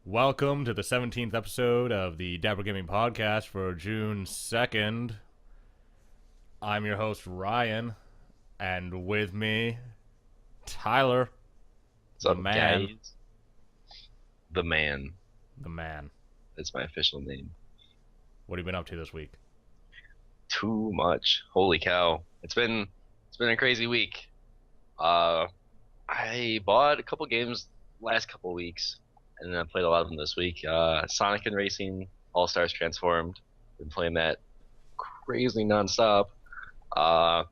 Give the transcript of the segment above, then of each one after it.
Welcome to the 17th episode of the Dapper Gaming Podcast for June 2nd. I'm your host, Ryan, and with me, Tyler, What's the up, man. guys? The man. The man. That's my official name. What have you been up to this week? Too much. Holy cow. It's been a crazy week. I bought a couple games last couple weeks, and then I played a lot of them this week. Sonic and Racing, All Stars Transformed. Been playing that crazily nonstop.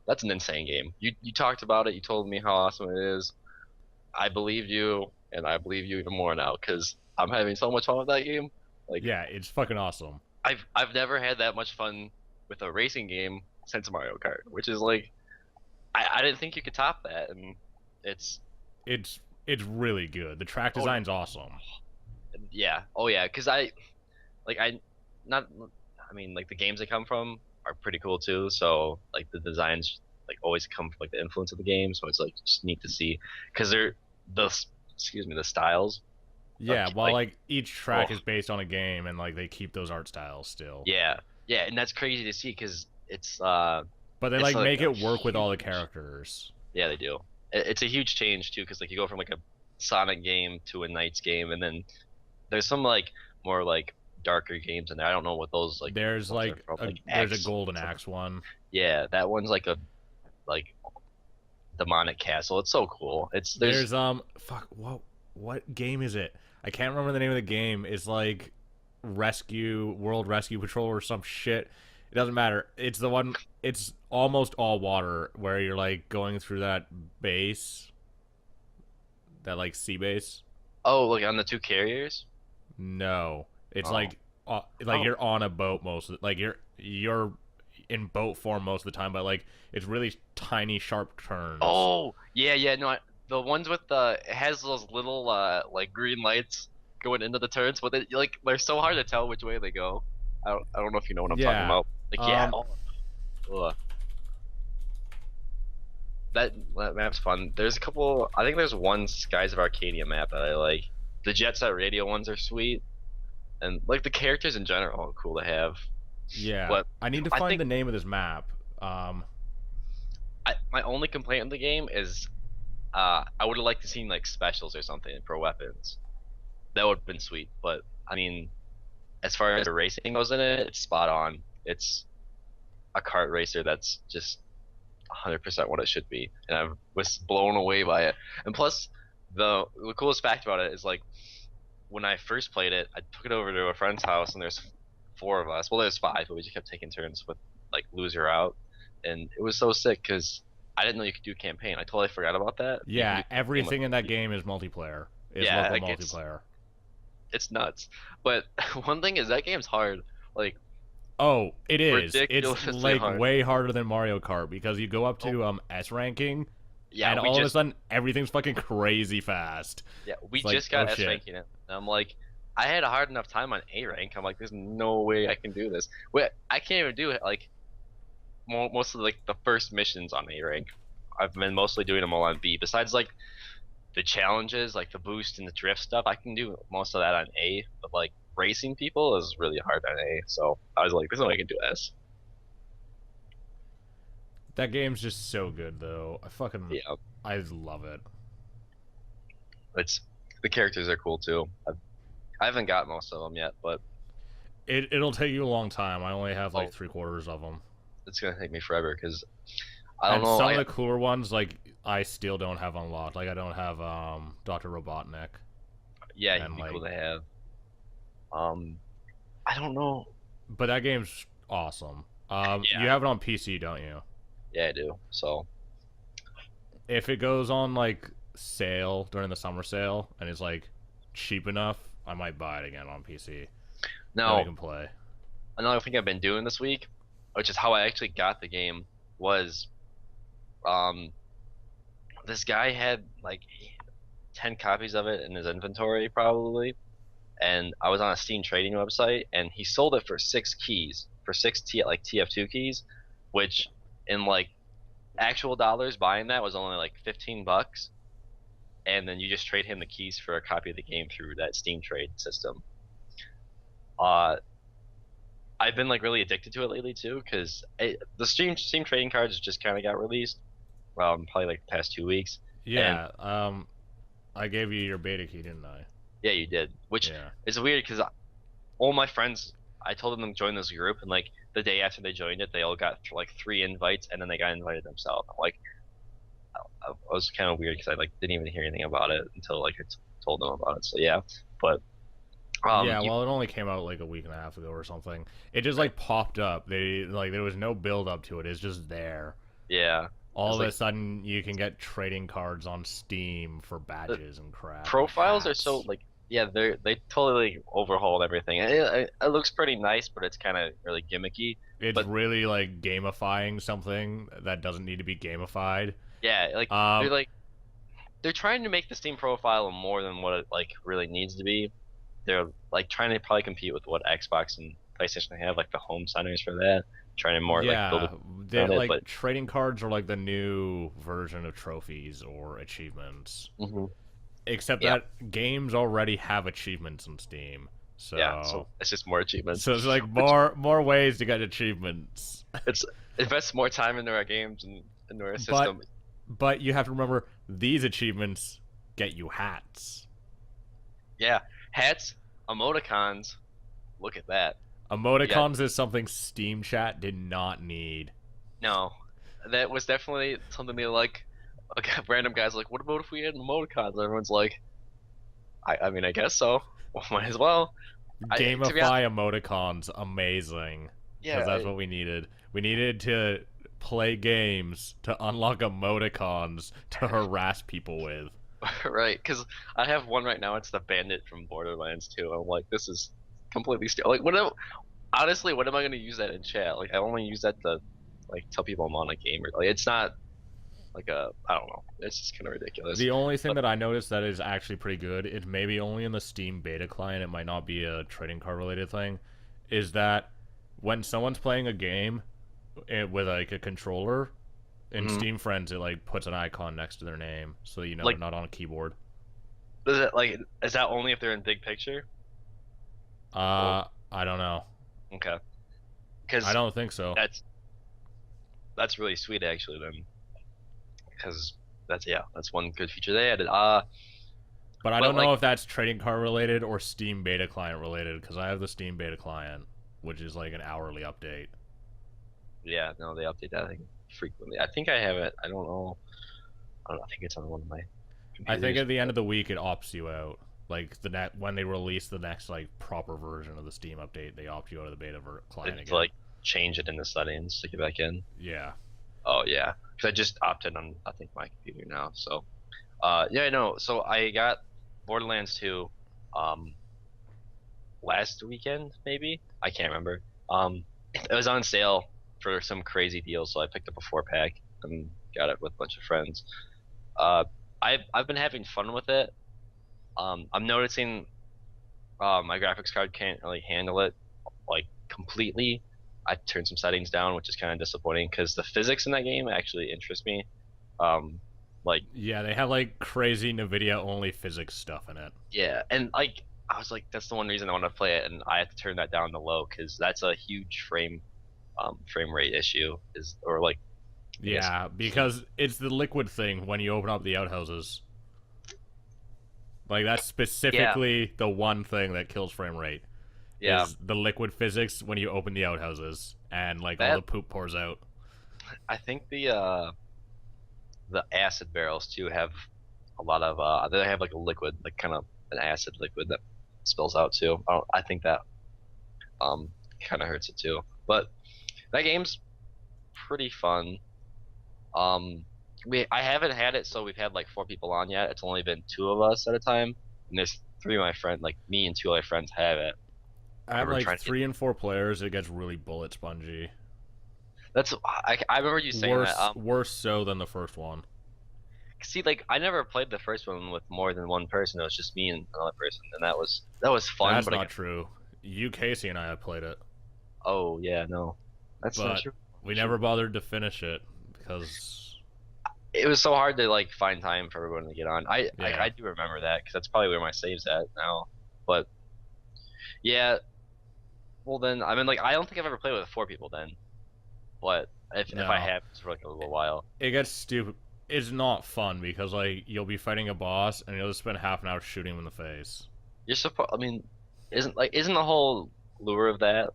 That's an insane game. You talked about it. You told me how awesome it is. I believed you, and I believe you even more now because I'm having so much fun with that game. Like Yeah, it's fucking awesome. I've never had that much fun with a racing game since Mario Kart, which is like I didn't think you could top that, and it's It's really good. The track oh design's awesome. yeah, oh yeah, because I not I mean like the games they come from are pretty cool too, so like the designs like always come from like the influence of the game, so it's like just neat to see because they're the excuse me the styles Yeah, while like each track oh is based on a game, and like they keep those art styles still. yeah, and that's crazy to see because But they it's like like make a it work with all the huge. characters. Yeah, they do. It's a huge change too, because like you go from like a Sonic game to a Knights game, and then there's some like more like darker games in there. I don't know what those like There's ones are like from, like there's a X. golden axe one. Yeah, that one's like a like demonic castle. It's so cool. There's There's fuck what game is it? I can't remember the name of the game. It's like World Rescue Patrol or some shit. It doesn't matter. It's the one. It's almost all water where you're like going through that base, that like sea base. oh like on the two carriers. No, it's Oh like oh you're on a boat most of like you're in boat form most of the time, but like it's really tiny sharp turns. oh yeah no the ones with the it has those little like green lights going into the turns, but they're so hard to tell which way they go. I don't know if you know what I'm talking Yeah. about. Like yeah. Um. Ugh. That map's fun. There's a couple. I think there's one Skies of Arcadia map that I like. The Jet Set Radio ones are sweet, and like the characters in general are cool to have. Yeah. But I need to I find think the name of this map. Um. my only complaint in the game is I would have liked to seen like specials or something for weapons. That would have been sweet. But I mean, as far as the racing goes in it, it's spot on. It's a kart racer that's just 100% what it should be, and I was blown away by it. And plus, the coolest fact about it is like when I first played it, I took it over to a friend's house, and there's four of us. Well, there's five, but we just kept taking turns with like loser out, and it was so sick because I didn't know you could do campaign. I totally forgot about that. You can Yeah. do campaign with Everything in that people. game is multiplayer. Is Yeah, local like multiplayer. it's nuts. But one thing is that game's hard, like Oh, it is. It's ridiculously like hard. way harder than Mario Kart because you go up Oh to S ranking, yeah, and all of a sudden everything's fucking crazy fast. we It's like, just oh got S shit. ranking it. And I'm like, I had a hard enough time on A rank. I'm like, there's no way I can do this. Wait, I can't even do it. Like most of like the first missions on A rank, I've been mostly doing them all on B. Besides like the challenges, like the boost and the drift stuff, I can do most of that on A. But like racing people is really hard on A. So I was like, there's no way I can do S. That game's just so good though. Yeah, I love it. it's the characters are cool too. I haven't got most of them yet, but It'll take you a long time. I only have like oh, 3/4 of them. it's gonna take me forever because I don't And know. some of the cooler ones, like I still don't have unlocked. Like I don't have Dr. Robotnik, Yeah, he'd and be like, cool to have. Um, I don't know. but that game's awesome. You Yeah, have it on PC, don't you? yeah, I do. So, If it goes on like sale during the summer sale and it's like cheap enough, I might buy it again on PC. Then we now can play. another thing I've been doing this week, which is how I actually got the game, was um, this guy had like 10 copies of it in his inventory probably, and I was on a Steam trading website, and he sold it for 6 keys, for like TF2 keys, which in like actual dollars buying that was only like $15. and then you just trade him the keys for a copy of the game through that Steam trade system. Uh, I've been like really addicted to it lately too, because the Steam trading cards just kind of got released. Probably like the past 2 weeks, and Yeah. I gave you your beta key, didn't I? yeah, you did, which Yeah. is weird because all my friends, I told them to join this group, and like the day after they joined it, they all got like 3 invites, and then they got invited themselves. I'm like, I was kind of weird because I like didn't even hear anything about it until like told them about it. So yeah, but Yeah, you well, it only came out like a week and a half ago or something. It just like popped up. They like there was no build up to it. It's just there. yeah, All it's of a like sudden, you can get trading cards on Steam for the badges and crap and profiles are so hats. like yeah they totally overhauled everything. It looks pretty nice, but it's kind of really gimmicky. It's But really like gamifying something that doesn't need to be gamified. yeah, Um, like they're trying to make the Steam profile more than what it like really needs to be. They're like trying to probably compete with what Xbox and PlayStation have, like the home centers for that, trying to more like build yeah, they around it. like But trading cards are like the new version of trophies or achievements. mhm, Except yeah, that games already have achievements in Steam, yeah, so so it's just more achievements, it's like which more ways to get achievements. it's invest more time into our games and into our But system. you have to remember these achievements get you hats. Yeah, hats, emoticons. Look at that. You got Emoticons is something Steam Chat did not need. no. That was definitely something they like. Like random guys like, what about if we had emoticons? Everyone's like, I mean, I guess so. Well, might as well. To be honest, Gamify emoticons, amazing. Because yeah, that's what we needed. We needed to play games to unlock emoticons to harass people with. right. Because I have one right now. It's the bandit from Borderlands 2. I'm like, this is completely stupid. Like, honestly, what am I gonna use that in chat? Like, I only use that to like tell people I'm on a game or like it's not like I don't know. It's just kind of ridiculous. The only thing But that I noticed that is actually pretty good, it's maybe only in the Steam beta client, it might not be a trading card related thing, is that when someone's playing a game with like a controller, in mhm. Steam Friends it like puts an icon next to their name so you know they're Like, not on a keyboard. is that only if they're in big picture? Or I don't know. okay, I because don't think so. that's really sweet actually then, because that's one good feature they added. But I But don't know like if that's trading card related or Steam beta client related because I have the Steam beta client, which is like an hourly update. yeah, no, they update that thing frequently. I think I have it. I don't know. I don't know. I think it's on one of my I think computers. at the end of the week it opts you out. Like the net when they release the next like proper version of the Steam update, they opt you out of the beta client To again. like change it in the settings to get back in. Yeah. Oh yeah, because I just opted on I think my computer now. So yeah, no. So I got Borderlands 2 um last weekend maybe. I can't remember. It was on sale for some crazy deal, so I picked up a 4 pack and got it with a bunch of friends. Uh, I've been having fun with it. I'm noticing my graphics card can't really handle it like completely. I turned some settings down, which is kind of disappointing because the physics in that game actually interest me. Um, like Yeah, they have like crazy NVIDIA only physics stuff in it. yeah, and like I was like, that's the one reason I want to play it, and I have to turn that down to low because that's a huge frame rate issue is or like I guess Yeah, because it's the liquid thing when you open up the outhouses. Like that's yeah, specifically the one thing that kills frame rate yeah, is the liquid physics when you open the outhouses and like all the that poop pours out. I think the acid barrels too have a lot of they have like a liquid like kind of an acid liquid that spills out too. I think that um kind of hurts it too. But that game's pretty fun. Um, I haven't had it, so we've had like 4 people on yet. It's only been 2 of us at a time, and there's 3 of my friends, like me and 2 of my friends have it. At And we're like trying to get. 3 and 4 players, it gets really bullet spongy. I remember you saying that. Worse so than the first one. See, like I never played the first one with more than one person. It was just me and another person, and that was fun. That's But I not got true. You, Casey, and I have played it, oh yeah, no, that's not but true. we True. never bothered to finish it because it was so hard to like find time for everyone to get on. I Yeah. do remember that because that's probably where my save's at now. But yeah, well then I mean like I don't think I've ever played with 4 people then. But if I No. have, it's for like a little while. It gets stupid. It's not fun because like you'll be fighting a boss and you'll just spend half an hour shooting him in the face. You're supposed. I mean, isn't the whole lure of that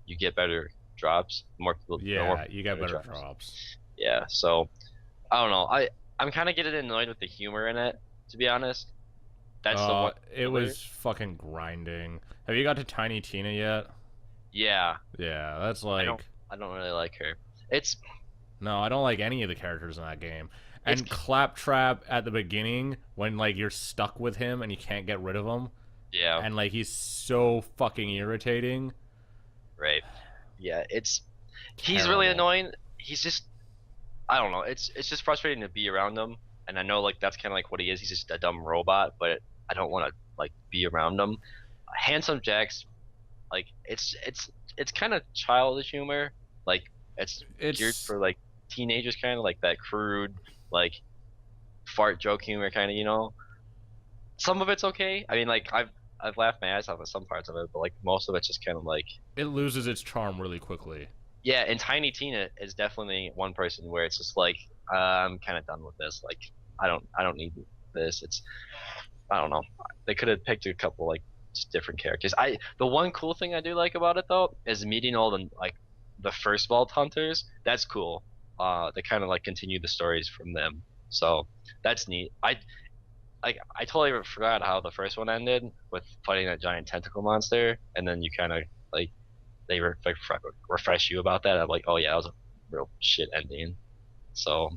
you get better drops, more people, more Yeah, you get better better drops. drops. Yeah. So I don't know. I'm kind of getting annoyed with the humor in it, to be honest. That's the one It killer. was fucking grinding. Have you got to Tiny Tina yet? Yeah. Yeah, that's I don't like I don't really like her. It's no, I don't like any of the characters in that game. it's And Claptrap at the beginning when like you're stuck with him and you can't get rid of him, yeah, and like he's so fucking irritating. right. Yeah, he's really Terrible. annoying. He's just I don't know. It's just frustrating to be around him, and I know like that's kind of like what he is. He's just a dumb robot, but I don't want to like be around him. Handsome Jack's like it's kind of childish humor. Like it's geared It's for like teenagers, kind of like that crude like fart joke humor, kind of. Some of it's okay. I mean, like I've laughed my ass off at some parts of it, but like most of it's just kind of like it loses its charm really quickly. yeah. And Tiny Tina is definitely one person where it's just like I'm kind of done with this. Like I don't need this. I don't know. They could have picked a couple like just different characters. The one cool thing I do like about it though is meeting all the first Vault Hunters. That's cool. They kind of like continue the stories from them. So that's neat. I totally forgot how the first one ended with fighting that giant tentacle monster, and then you kind of like like refresh you about that. I'm like, oh yeah, that was a real shit ending. So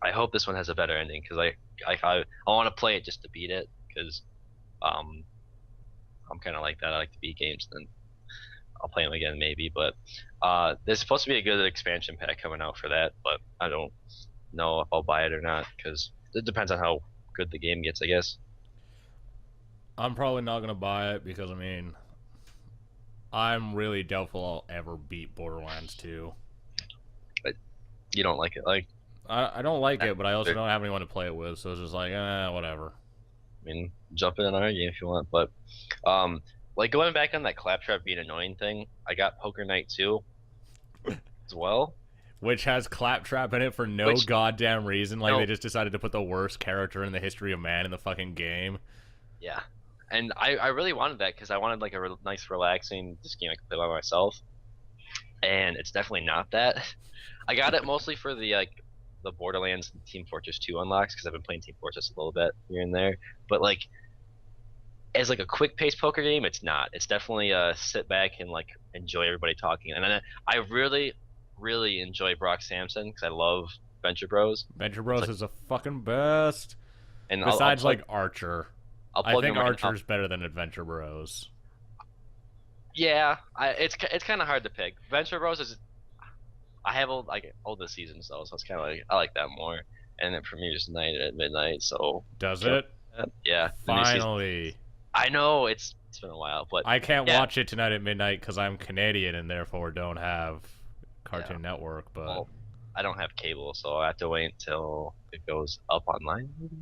I hope this one has a better ending because I want to play it just to beat it because um I'm kind of like that. I like to beat games, then I'll play them again maybe. But there's supposed to be a good expansion pack coming out for that, but I don't know if I'll buy it or not because it depends on how good the game gets, I guess. I'm probably not gonna buy it because I mean I'm really doubtful I'll ever beat Borderlands 2. But you don't like it, like I don't like I it, but I also don't have anyone to play it with, so it's just like, whatever. mean, jump in on our game if you want, but um, like going back on that claptrap being annoying thing, I got Poker Night 2 as well, Which has Claptrap in it for no which goddamn reason. Like, they no, just decided to put the worst character in the history of man in the fucking game. yeah, and I really wanted that because I wanted like a nice relaxing just game I could play by myself, and it's definitely not that. I got it mostly for the Borderlands and Team Fortress 2 unlocks because I've been playing Team Fortress a little bit here and there, but like as like a quick paced poker game, it's not. It's definitely sit back and like enjoy everybody talking. And then I really enjoy Brock Sampson because I love Venture Bros. Venture It's Bros like, is the fucking best. and Besides, like, Archer. I'll I plug think him right now. Archer's better than Adventure Bros. Yeah, it's kind of hard to pick. Venture Bros is I have all the seasons though, so it's kind of like I like that more. And it premieres tonight at midnight, so Does get up. it? Yeah, the new season. Finally. I know it's been a while, but I can't yeah, watch it tonight at midnight because I'm Canadian and therefore don't have yeah. Cartoon Network, but. Well, I don't have cable, so I have to wait until it goes up online, maybe?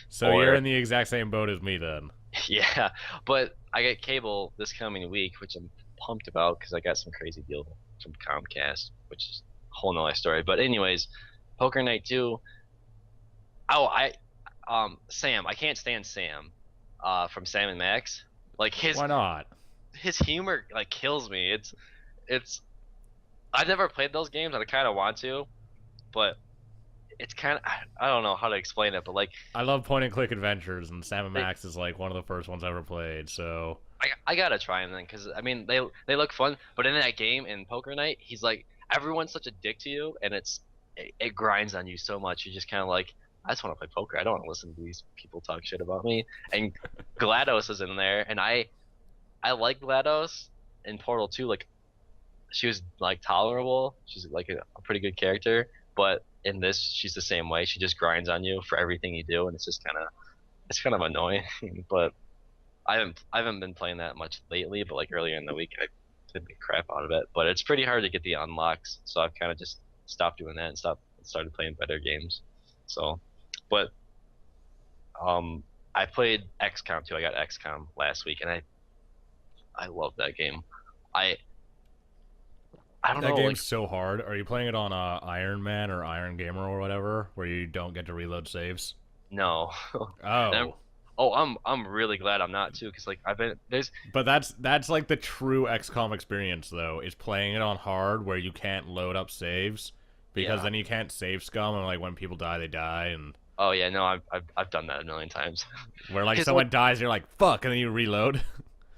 So you're Or in the exact same boat as me then. yeah, but I get cable this coming week, which I'm pumped about because I got some crazy deal from Comcast, which is a whole nother story. But anyways, Poker Night 2. Oh, Sam. I can't stand Sam, from Sam and Max. Like Why not? his humor like kills me. It's I've never played those games and I kind of want to, but it's kind of I don't know how to explain it, but like I love point and click adventures, and Sam and they Max is like one of the first ones I ever played. So I gotta try him then, because I mean they look fun, but in that game in Poker Night, he's like everyone's such a dick to you, and it grinds on you so much. You're just kind of like I just want to play poker. I don't want to listen to these people talk shit about me. And GLaDOS is in there, and I like GLaDOS in Portal 2. Like she was like tolerable. She's like a pretty good character, but in this she's the same way. She just grinds on you for everything you do, and it's kind of annoying. But I haven't been playing that much lately, but like earlier in the week I played the crap out of it. But it's pretty hard to get the unlocks, so I've kind of just stopped doing that and started playing better games. So, but um, I played XCOM too. I got XCOM last week, and I love that game. I I don't That know, game's like so hard. Are you playing it on Iron Man or Iron Gamer or whatever, where you don't get to reload saves? no. And Oh, I'm really glad I'm not too, because like I've been there's but that's like the true XCOM experience though, is playing it on hard where you can't load up saves because yeah. then you can't save scum and like when people die they die and Oh yeah, no, I've done that a million times. where like Because like someone dies you're like fuck and then you reload.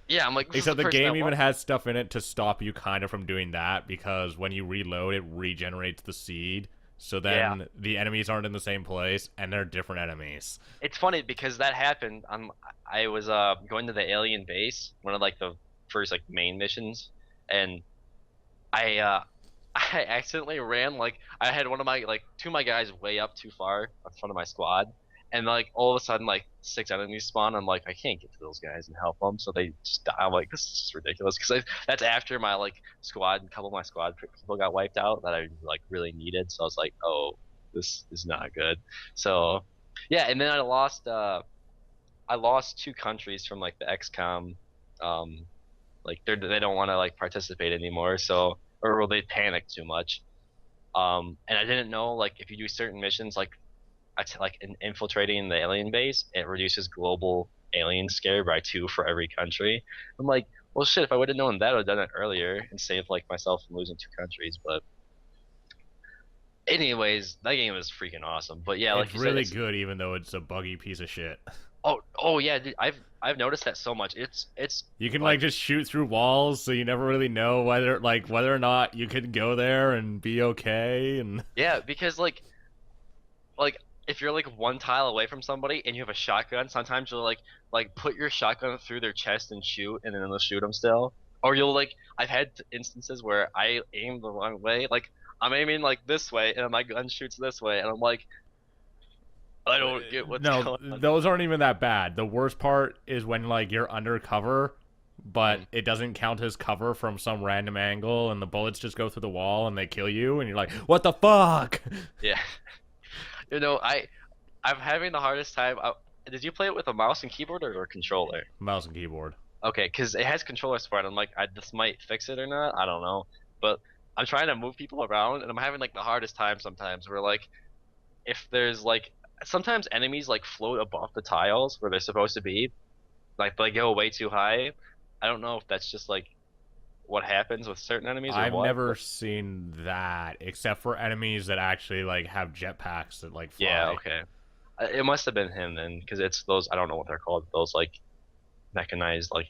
yeah, I'm like this is the Except the person I game even want. has stuff in it to stop you kind of from doing that because when you reload, it regenerates the seed. So Yeah, then the enemies aren't in the same place and they're different enemies. it's funny because that happened. I was going to the alien base, one of like the first like main missions, and I I accidentally ran like I had one of my like two of my guys way up too far in front of my squad, and like all of a sudden like six enemies spawn. I'm like I can't get to those guys and help them, so they just die. I'm like this is just ridiculous because that's after my like squad, a couple of my squad people got wiped out that I like really needed. So I was like, oh, this is not good. So yeah, and then I lost two countries from like the XCOM, um, like they don't want to like participate anymore. So or they panicked too much. And I didn't know like if you do certain missions like in infiltrating the alien base, it reduces global alien scare by two for every country. I'm like, well, shit, if I would have known that, I would have done it earlier and saved like myself from losing two countries. But anyways, that game is freaking awesome. But yeah, like It's you said, really it's good even though it's a buggy piece of shit. oh yeah, dude, I've noticed that so much. It's You can like like just shoot through walls so you never really know whether or not you can go there and be okay and yeah, because like if you're like one tile away from somebody and you have a shotgun, sometimes you'll like put your shotgun through their chest and shoot, and then they'll shoot them still. Or you'll like I've had instances where I aim the wrong way, like I'm aiming like this way, and my gun shoots this way, and I'm like I don't get what's no, going on. those aren't even that bad. The worst part is when like you're undercover, but Mm, it doesn't count as cover from some random angle, and the bullets just go through the wall and they kill you, and you're like, "What the fuck?" yeah, I'm having the hardest time. Did you play it with a mouse and keyboard or a controller? Mouse and keyboard. Okay, because it has controller support. I'm like, this might fix it or not. I don't know, but I'm trying to move people around, and I'm having like the hardest time sometimes. Where like, if there's like, sometimes enemies like float above the tiles where they're supposed to be, like they go way too high. I don't know if that's just like what happens with certain enemies or I've what, never but seen that except for enemies that actually like have jetpacks that like yeah, fly. okay. It must have been him then, because it's those I don't know what they're called. Those like mechanized like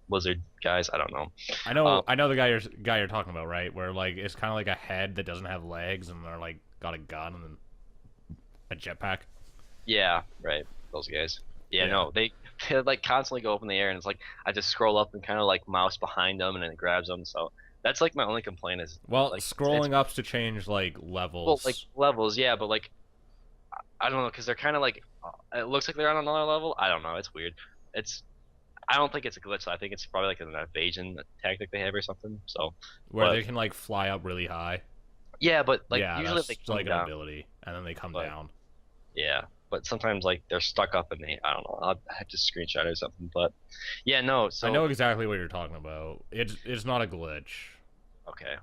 lizard guys. I don't know. I know the guy you're talking about, right? Where like it's kind of like a head that doesn't have legs, and they're like got a gun and a jetpack. Yeah, right. Those guys. Yeah, Yeah. no, they like constantly go up in the air, and it's like I just scroll up and kind of like mouse behind them, and then it grabs them. So that's like my only complaint is Well, like it's scrolling up's to change like well like levels. levels, yeah, but like I don't know because they're kind of like it looks like they're on another level. I don't know. It's weird. It's I don't think it's a glitch. I think it's probably like an evasion tactic they have or something. So, Where but they can like fly up really high. yeah, but like Yeah, usually that's they come like an down. ability, and then they come But down. yeah, but sometimes like they're stuck up and they I don't know. I'll have to screenshot it or something. But yeah, no. I So know exactly what you're talking about. It's not a glitch. okay,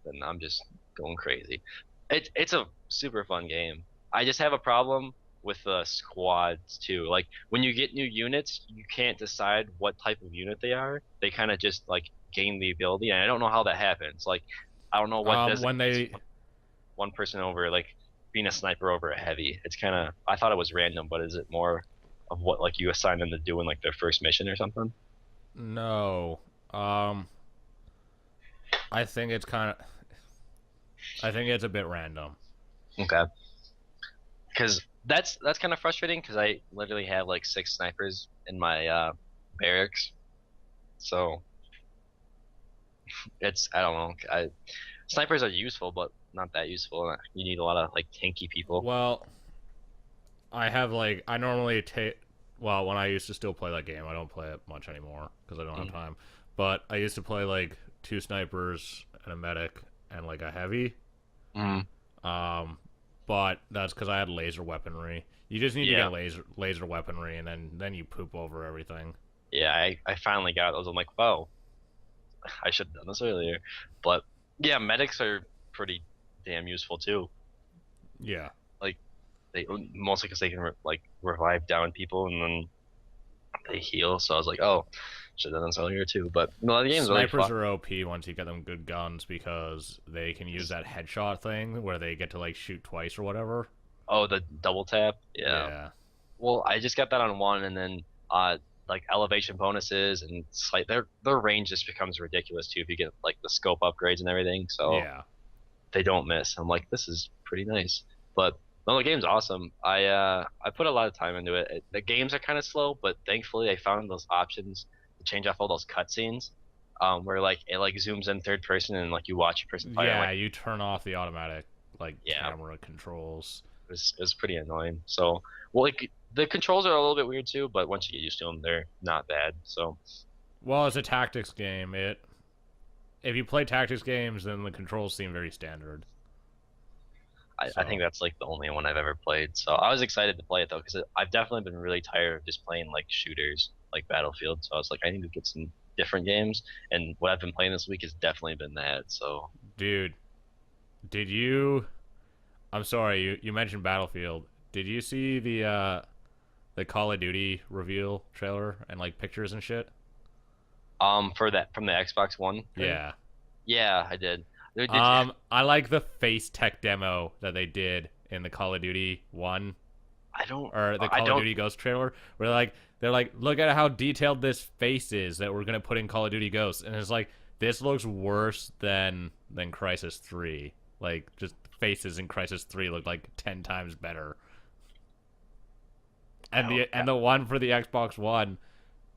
then I'm just going crazy. It's a super fun game. I just have a problem with the squads too. Like when you get new units, you can't decide what type of unit they are. They kind of just like gain the ability, and I don't know how that happens. Like I don't know what When designates they one person over like being a sniper over a heavy. It's kind of I thought it was random, but is it more of what like you assign them to do in like their first mission or something? no, um, I think it's kind of I think it's a bit random. Okay. Because that's kind of frustrating because I literally have like six snipers in my barracks, so it's I don't know. Snipers are useful, but not that useful. You need a lot of like tanky people. Well, I normally take well when I used to still play that game. I don't play it much anymore because I don't have Mm. time. But I used to play like two snipers and a medic and like a heavy. Mm. But that's because I had laser weaponry. You just need to Yeah, get laser weaponry, and then you poop over everything. yeah. I finally got those. I'm like, wow, I should have done this earlier. But yeah, medics are pretty damn useful too. Yeah. Like they mostly because they can like revive down people and then they heal. So I was like, oh, should have done this earlier too. But no, the game's really Snipers fun. are OP once you get them good guns because they can use that headshot thing where they get to like shoot twice or whatever. Oh, the double tap. Yeah. Yeah. Well, I just got that on one, and then like elevation bonuses and slight their range just becomes ridiculous too if you get like the scope upgrades and everything. So Yeah. they don't miss. I'm like, this is pretty nice. But no, the game's awesome. I put a lot of time into it. The games are kind of slow, but thankfully I found those options to change off all those cutscenes, where like it like zooms in third person and like you watch a person fight. I'm Yeah, like, you turn off the automatic like yeah, camera controls. it was pretty annoying. So, well, like the controls are a little bit weird too, but once you get used to them, they're not bad. So, Well, it's a tactics game. It if you play tactics games, then the controls seem very standard. I think So, that's like the only one I've ever played. So I was excited to play it though, because I've definitely been really tired of just playing like shooters like Battlefield. So I was like, I need to get some different games, and what I've been playing this week has definitely been that. So dude, did you? I'm sorry, you mentioned Battlefield. Did you see the Call of Duty reveal trailer and like pictures and shit? for that from the Xbox One thing, Yeah. yeah, I did. Did I like the face tech demo that they did in the Call of Duty one I don't or the I Call of don't Duty Ghost trailer, where they're like, look at how detailed this face is that we're gonna put in Call of Duty Ghosts, and it's like this looks worse than Crisis 3. Like just faces in Crisis 3 look like 10 times better. And oh, the one for the Xbox One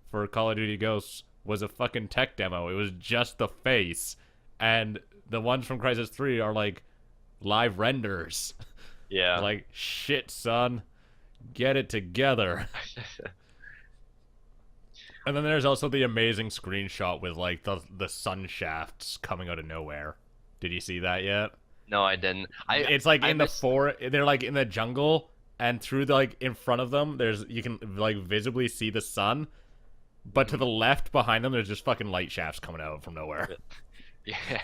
for Call of Duty Ghosts was a fucking tech demo. It was just the face, and the ones from Crisis 3 are like live renders. yeah. Like shit, son, get it together. And then there's also the amazing screenshot with like the sun shafts coming out of nowhere. Did you see that yet? No, I didn't. It's like I in the missed. they're like in the jungle, and through the, like in front of them there's you can like visibly see the sun, but to Mhm. the left behind them there's just fucking light shafts coming out from nowhere. Yeah,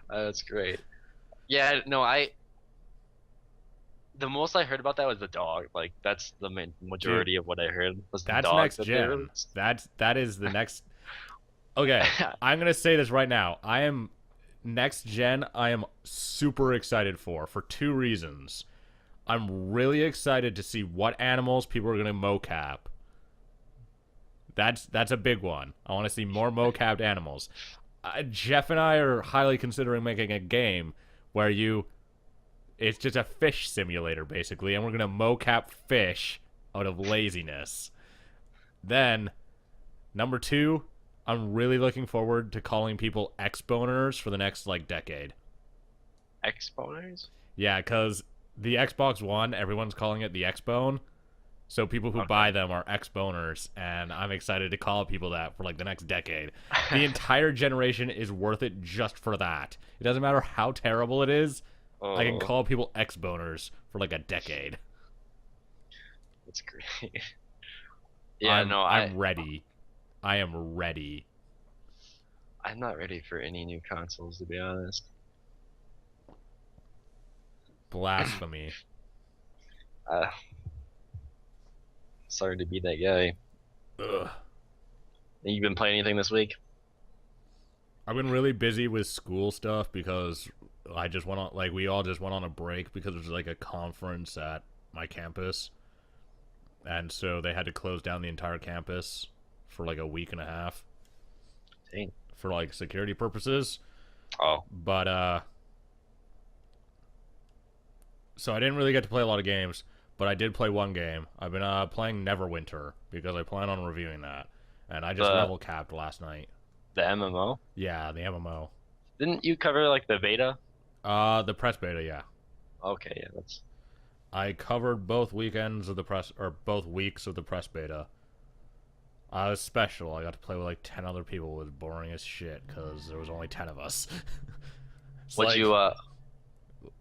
that's great. Yeah, no, the most I heard about that was the dog. Like that's the Dude, majority of what I heard was the that's dog next that they gen. released. That is the next. Okay, I'm gonna say this right now. I am next gen. I am super excited for two reasons. I'm really excited to see what animals people are gonna mocap. That's a big one. I want to see more mocapped animals. Jeff and I are highly considering making a game where it's just a fish simulator basically, and we're gonna mocap fish out of laziness. Then number two, I'm really looking forward to calling people Xboners for the next like decade. Exponers? Yeah, because the Xbox One, everyone's calling it the Xbone. So people who Okay. buy them are Xboners, and I'm excited to call people that for like the next decade. The entire generation is worth it just for that. It doesn't matter how terrible it is. I can Oh, call people Xboners for like a decade. that's great. Yeah, no, I'm ready. I am ready. I'm not ready for any new consoles to be honest. Blasphemy. Uh, Sorry to be that guy. Ugh. You been playing anything this week? I've been really busy with school stuff because I just went on like we all just went on a break because it was like a conference at my campus. And so they had to close down the entire campus for like a week and a half Dang. for like security purposes. Oh, But so I didn't really get to play a lot of games, but I did play one game. I've been playing Neverwinter because I plan on reviewing that, and I just the level capped last night. the MMO? Yeah, the MMO. Didn't you cover like the beta? The press beta, yeah. Okay, yeah, that's I covered both weekends of the press or both weeks of the press beta. I was special. I got to play with like 10 other people. It was boring as shit because there was only 10 of us. It's what like, you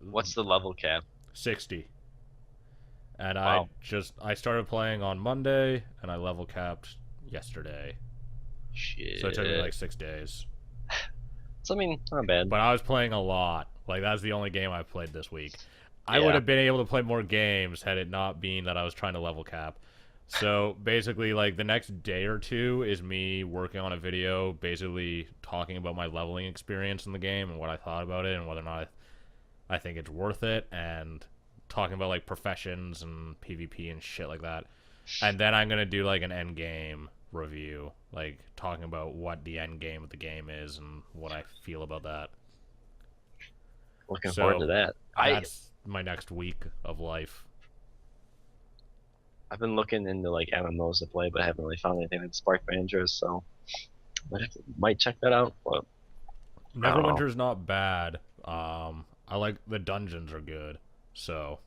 What's the level cap? 60. And Wow. I started playing on Monday, and I level capped yesterday. So it took me like Shit. 6 days. So I mean, not bad. But I was playing a lot. Like that's the only game I played this week. I would Yeah. have been able to play more games had it not been that I was trying to level cap. So basically, like the next day or two is me working on a video, basically talking about my leveling experience in the game and what I thought about it and whether or not I think it's worth it, and talking about like professions and PvP and shit like that. And then I'm gonna do like an end game review, like talking about what the end game of the game is and what I feel about that. Looking forward to So that. that's my next week of life. I've been looking into like MMOs to play, but I haven't really found anything that sparked my interest. So might check that out. But I don't know. Neverwinter's not bad. I like the dungeons are good. So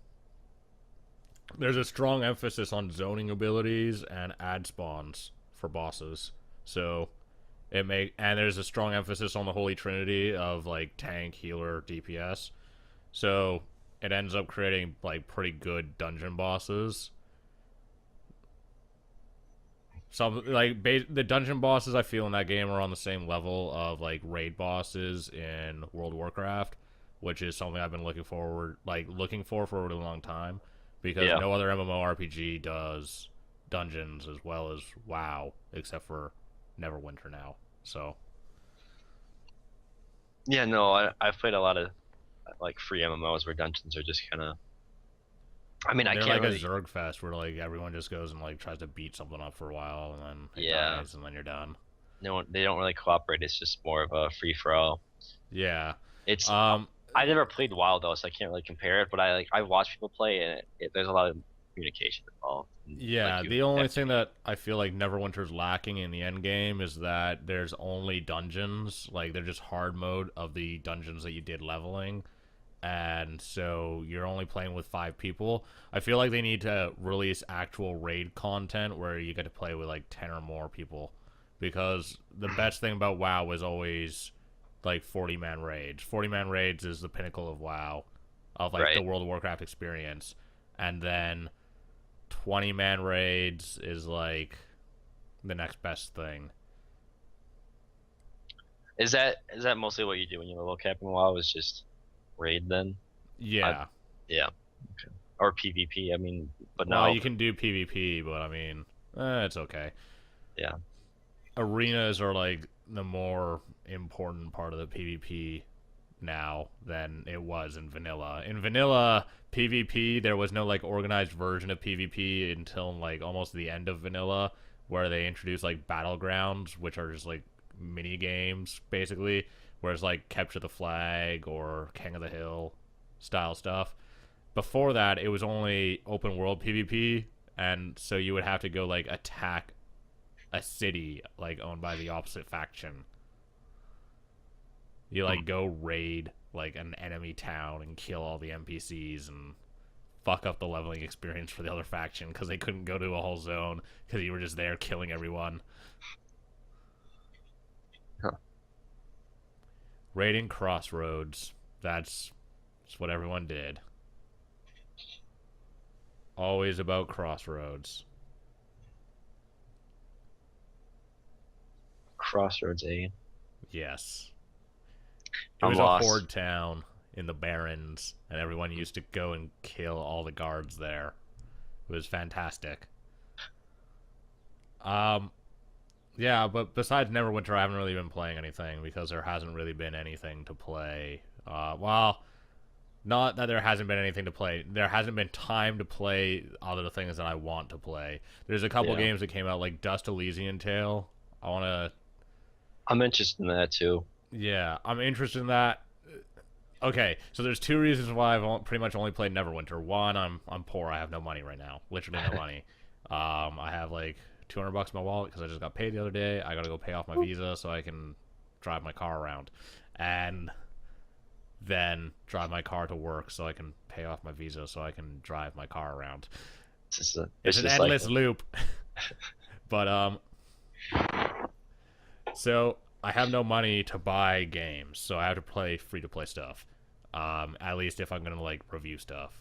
there's a strong emphasis on zoning abilities and ad spawns for bosses. So and there's a strong emphasis on the holy trinity of like tank, healer, DPS. So it ends up creating like pretty good dungeon bosses. Some like the dungeon bosses I feel in that game are on the same level of like raid bosses in World of Warcraft, which is something I've been looking for a really long time, because Yeah. no other MMORPG does dungeons as well as WoW except for Neverwinter now. So Yeah. No, I've played a lot of like free MMOs where dungeons are just kind of. I mean, I they're can't like a really. Zerg fest where like everyone just goes and like tries to beat something up for a while and then it Yeah. dies and then you're done. No, they don't really cooperate. It's just more of a free for all. Yeah. It's Um I never played WoW though, so I can't really compare it. But I watch people play, and there's a lot of communication involved. And, like Yeah, you the only have to thing be. that I feel like Neverwinter's lacking in the end game is that there's only dungeons. Like they're just hard mode of the dungeons that you did leveling. And so you're only playing with 5 people. I feel like they need to release actual raid content where you get to play with like 10 or more people. Because the best thing about WoW is always like 40-man raids. 40-man raids is the pinnacle of WoW, of like the Right. World of Warcraft experience. And then 20-man raids is like the next best thing. Is that mostly what you do when you level cap in WoW? Is just raid then? I Yeah. Yeah. Okay. Or PvP. I mean, but Well, no. you can do PvP, but I mean, it's okay. Yeah. Arenas are like the more important part of the PvP now than it was in vanilla. In vanilla PvP, there was no like organized version of PvP until like almost the end of vanilla, where they introduced like battlegrounds, which are just like mini games basically, whereas like capture the flag or King of the Hill style stuff. Before that, it was only open world PvP, and so you would have to go like attack a city like owned by the opposite faction. You Hmm. like go raid like an enemy town and kill all the NPCs and fuck up the leveling experience for the other faction because they couldn't go to a whole zone because you were just there killing everyone. Huh. Raiding Crossroads. That's what everyone did. Always about Crossroads. Crossroads, eh? Yes. It I'm was a lost. horde town in the Barrens, and everyone used to go and kill all the guards there. It was fantastic. Um, yeah, but besides Neverwinter, I haven't really been playing anything because there hasn't really been anything to play. Well, not that there hasn't been anything to play. There hasn't been time to play other things that I want to play. There's a couple Yeah. games that came out, like Dust Elysian Tale. I want to. I'm interested in that too. Yeah, I'm interested in that. Okay, so there's two reasons why I've pretty much only played Neverwinter. One, I'm poor. I have no money right now. Literally no money. I have like $200 in my wallet because I just got paid the other day. I gotta go pay off my Visa so I can drive my car around, and then drive my car to work so I can pay off my Visa so I can drive my car around. It's just a It's an vicious endless cycle. loop. But so I have no money to buy games, so I have to play free to play stuff. At least if I'm gonna like review stuff,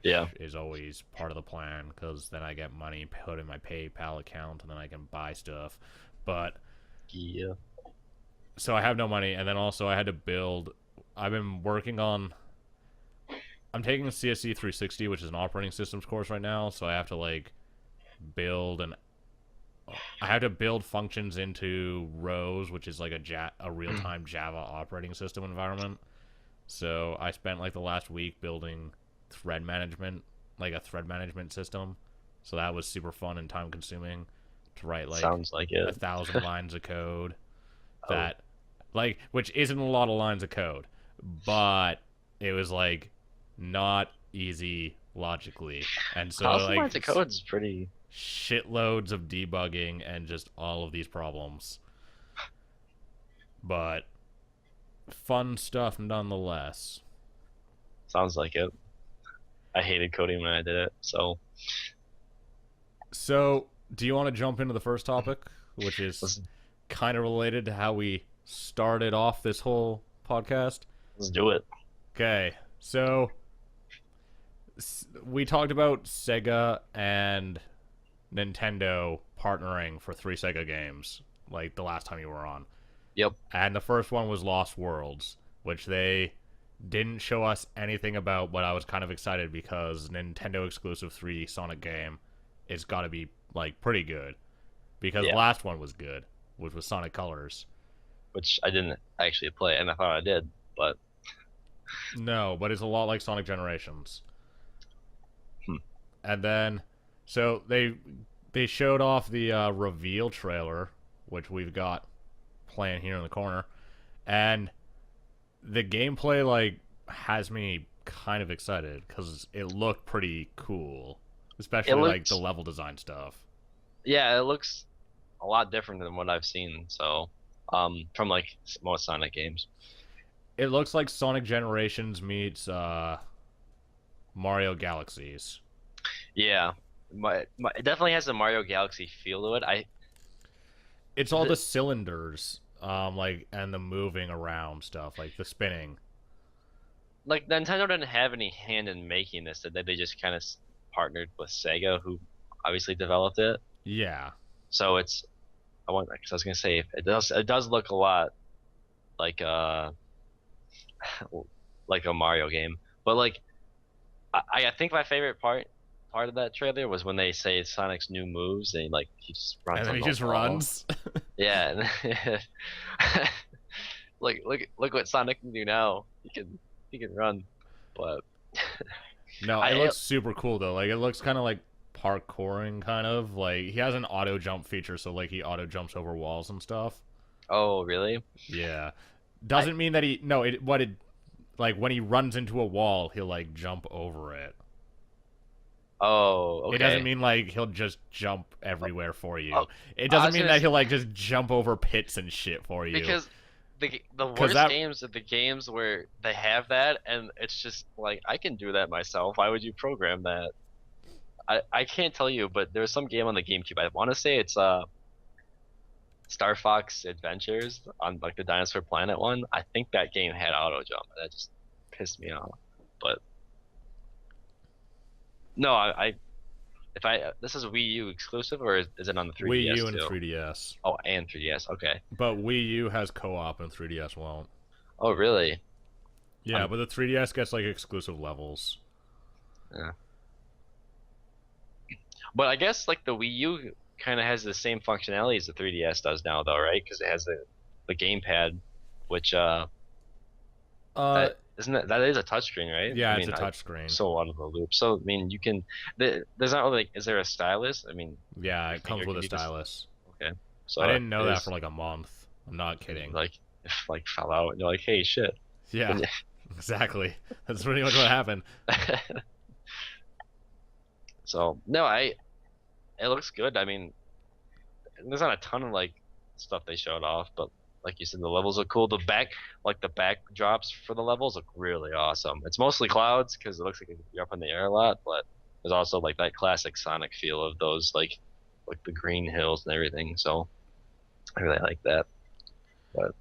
Yeah. which is always part of the plan, because then I get money put in my PayPal account and then I can buy stuff. But Yeah. so I have no money, and then also I had to build. I've been working on. I'm taking a CSC 360, which is an operating systems course right now, so I have to like build an. I have to build functions into Rose, which is like a real time Java operating system environment. So I spent like the last week building thread management, like a thread management system. So that was super fun and time consuming to write like Sounds like a it. 1,000 lines of code Oh, that like which isn't a lot of lines of code, but it was like not easy logically. And so 1,000 lines like of code is pretty. shitloads of debugging and just all of these problems. But fun stuff nonetheless. Sounds like it. I hated coding when I did it. So So, do you want to jump into the first topic, which is let's kind of related to how we started off this whole podcast? let's do it. Okay, so we talked about Sega and Nintendo partnering for 3 Sega games, like the last time you were on. Yep. And the first one was Lost Worlds, which they didn't show us anything about, but I was kind of excited because Nintendo exclusive 3D Sonic game it's got to be like pretty good because the Yeah. last one was good, which was Sonic Colors. Which I didn't actually play, and I thought I did, but No, but it's a lot like Sonic Generations. hmm. And then, so they showed off the reveal trailer, which we've got playing here in the corner, and the gameplay like has me kind of excited because it looked pretty cool, It especially like the looks, level design stuff. yeah, it looks a lot different than what I've seen. So, from like most Sonic games. It looks like Sonic Generations meets Mario Galaxies. Yeah, it definitely has a Mario Galaxy feel to it. It's all The, the cylinders, like and the moving around stuff, like the spinning. like Nintendo didn't have any hand in making this. Did they? They just kind of partnered with Sega, who obviously developed it. Yeah, So it's because I was gonna say it does look a lot like like a Mario game, but like I think my favorite part of that trailer was when they say Sonic's new moves and like he just and runs then on he the just wall. runs. Yeah, and like look what Sonic can do now. He can run, but No, it I looks super cool though. Like it looks kind of like parkouring, kind of like he has an auto jump feature, so like he auto jumps over walls and stuff. oh really? Yeah, I doesn't mean that he no. It what it like when he runs into a wall, he'll like jump over it. oh It doesn't okay. mean like he'll just jump everywhere for Oh, you. It I doesn't was mean gonna that he'll like just jump over pits and shit for you. because the Cause worst that games are the games where they have that and it's just like I can do that myself. Why would you program that? I can't tell you, but there's some game on the GameCube. I want to say it's Star Fox Adventures on like the Dinosaur Planet one. I think that game had auto jump. That just pissed me off. But no, I if I this is Wii U exclusive or is it on the Wii 3DS U and too? 3DS, Oh, and 3DS. Okay. but Wii U has co-op and 3DS won't. Oh, really? Yeah, I'm but the 3DS gets like exclusive levels. yeah. But I guess like the Wii U kind of has the same functionality as the 3DS does now, though, right? Because it has the gamepad, which Uh, that isn't that is a touchscreen, right? I yeah, it's a mean, I'm touchscreen. so out of the loop. So I mean, you can there's not really like, is there a stylus? I mean, Yeah, your it comes finger with can a you just stylus. okay? I So didn't it know that for is like a month. I'm not kidding. like if like fell out, and you're like, hey, shit. Yeah, exactly. That's pretty much what happened. So no, it looks good. I mean, there's not a ton of like stuff they showed off, but like you said, the levels are cool. The backdrops for the levels look really awesome. It's mostly clouds because it looks like you're up in the air a lot, but there's also like that classic Sonic feel of those like the green hills and everything. So I really like that. But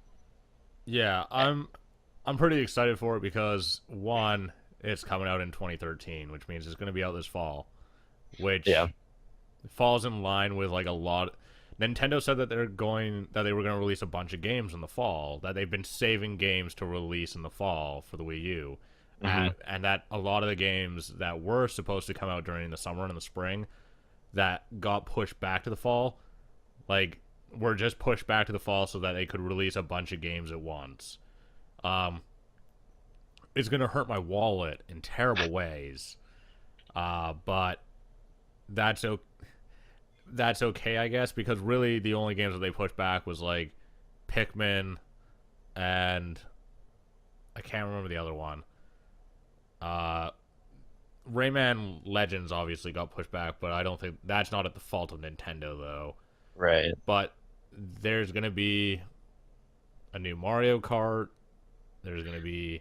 Yeah, I'm pretty excited for it because one, it's coming out in 2013, which means it's going to be out this fall, Yeah. which falls in line with like a lot. Nintendo said that they were going to release a bunch of games in the fall, that they've been saving games to release in the fall for the Wii U, Hmm. and that a lot of the games that were supposed to come out during the summer and the spring that got pushed back to the fall, like were just pushed back to the fall so that they could release a bunch of games at once. Um, it's going to hurt my wallet in terrible ways, but that's okay. That's okay, I guess, because really the only games that they pushed back was like Pikmin and I can't remember the other one. Uh, Rayman Legends obviously got pushed back, but I don't think that's not at the fault of Nintendo though. Right. But there's gonna be a new Mario Kart. There's gonna be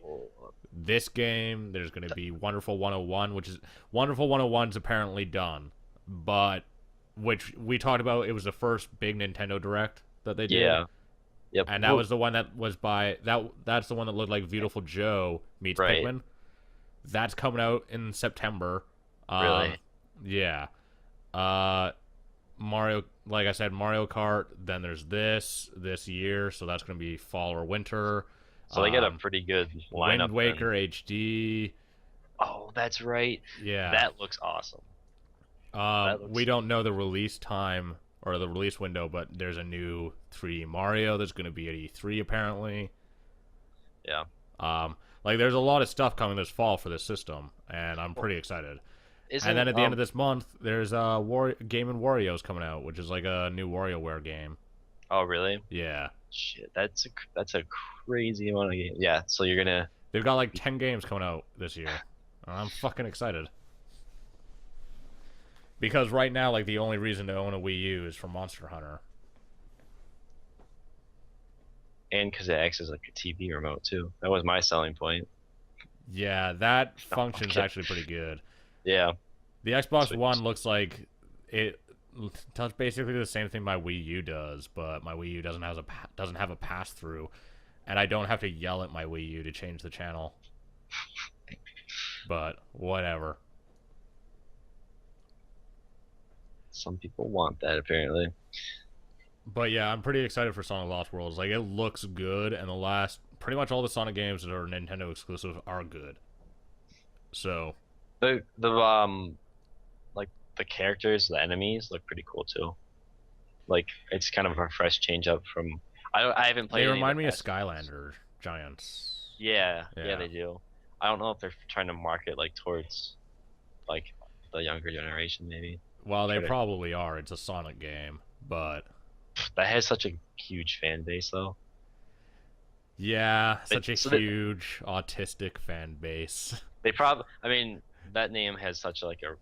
this game. There's gonna be Wonderful 101, which is Wonderful 101's apparently done, but which we talked about. It was the first big Nintendo Direct that they did, Yeah. Yep. and that was the one that was by that. That's the one that looked like Beautiful Joe meets Right. Pikmin. That's coming out in September. Really. Yeah. Uh, Mario, like I said, Mario Kart. Then there's this year, so that's gonna be fall or winter. So they got a Um, pretty good Wind lineup Waker then. HD. Oh, that's right. Yeah. That looks awesome. That We looks. don't know the release time or the release window, but there's a new 3D Mario that's going to be at E3 apparently. Yeah. Like there's a lot of stuff coming this fall for this system, and I'm pretty excited. And then Isn't at the end of this month, there's Game and Wario's coming out, which is like a new WarioWare game. Oh, really? Yeah, Shit, that's a crazy amount of games. Yeah, so you're gonna. they've got like 10 games coming out this year. I'm fucking excited because right now, like the only reason to own a Wii U is for Monster Hunter. And because it acts as like a TV remote too. That was my selling point. Yeah, that No, function's okay. actually pretty good. Yeah. The Xbox Sweet. One looks like it does basically the same thing my Wii U does, but my Wii U doesn't have a pass through, and I don't have to yell at my Wii U to change the channel. But whatever. Some people want that apparently. But yeah, I'm pretty excited for Sonic Lost Worlds. Like it looks good, and the last pretty much all the Sonic games that are Nintendo exclusive are good. So The like the characters, the enemies look pretty cool too. Like it's kind of a fresh change up from. I haven't they played any of remind the me of past. Skylander Giants. Yeah, yeah, Yeah. they do. I don't know if they're trying to market like towards like the younger generation maybe. Well, they Try to, probably are. It's a Sonic game, but that has such a huge fan base though. yeah, They, such a so they, huge autistic fan base. they probably I mean that name has such like a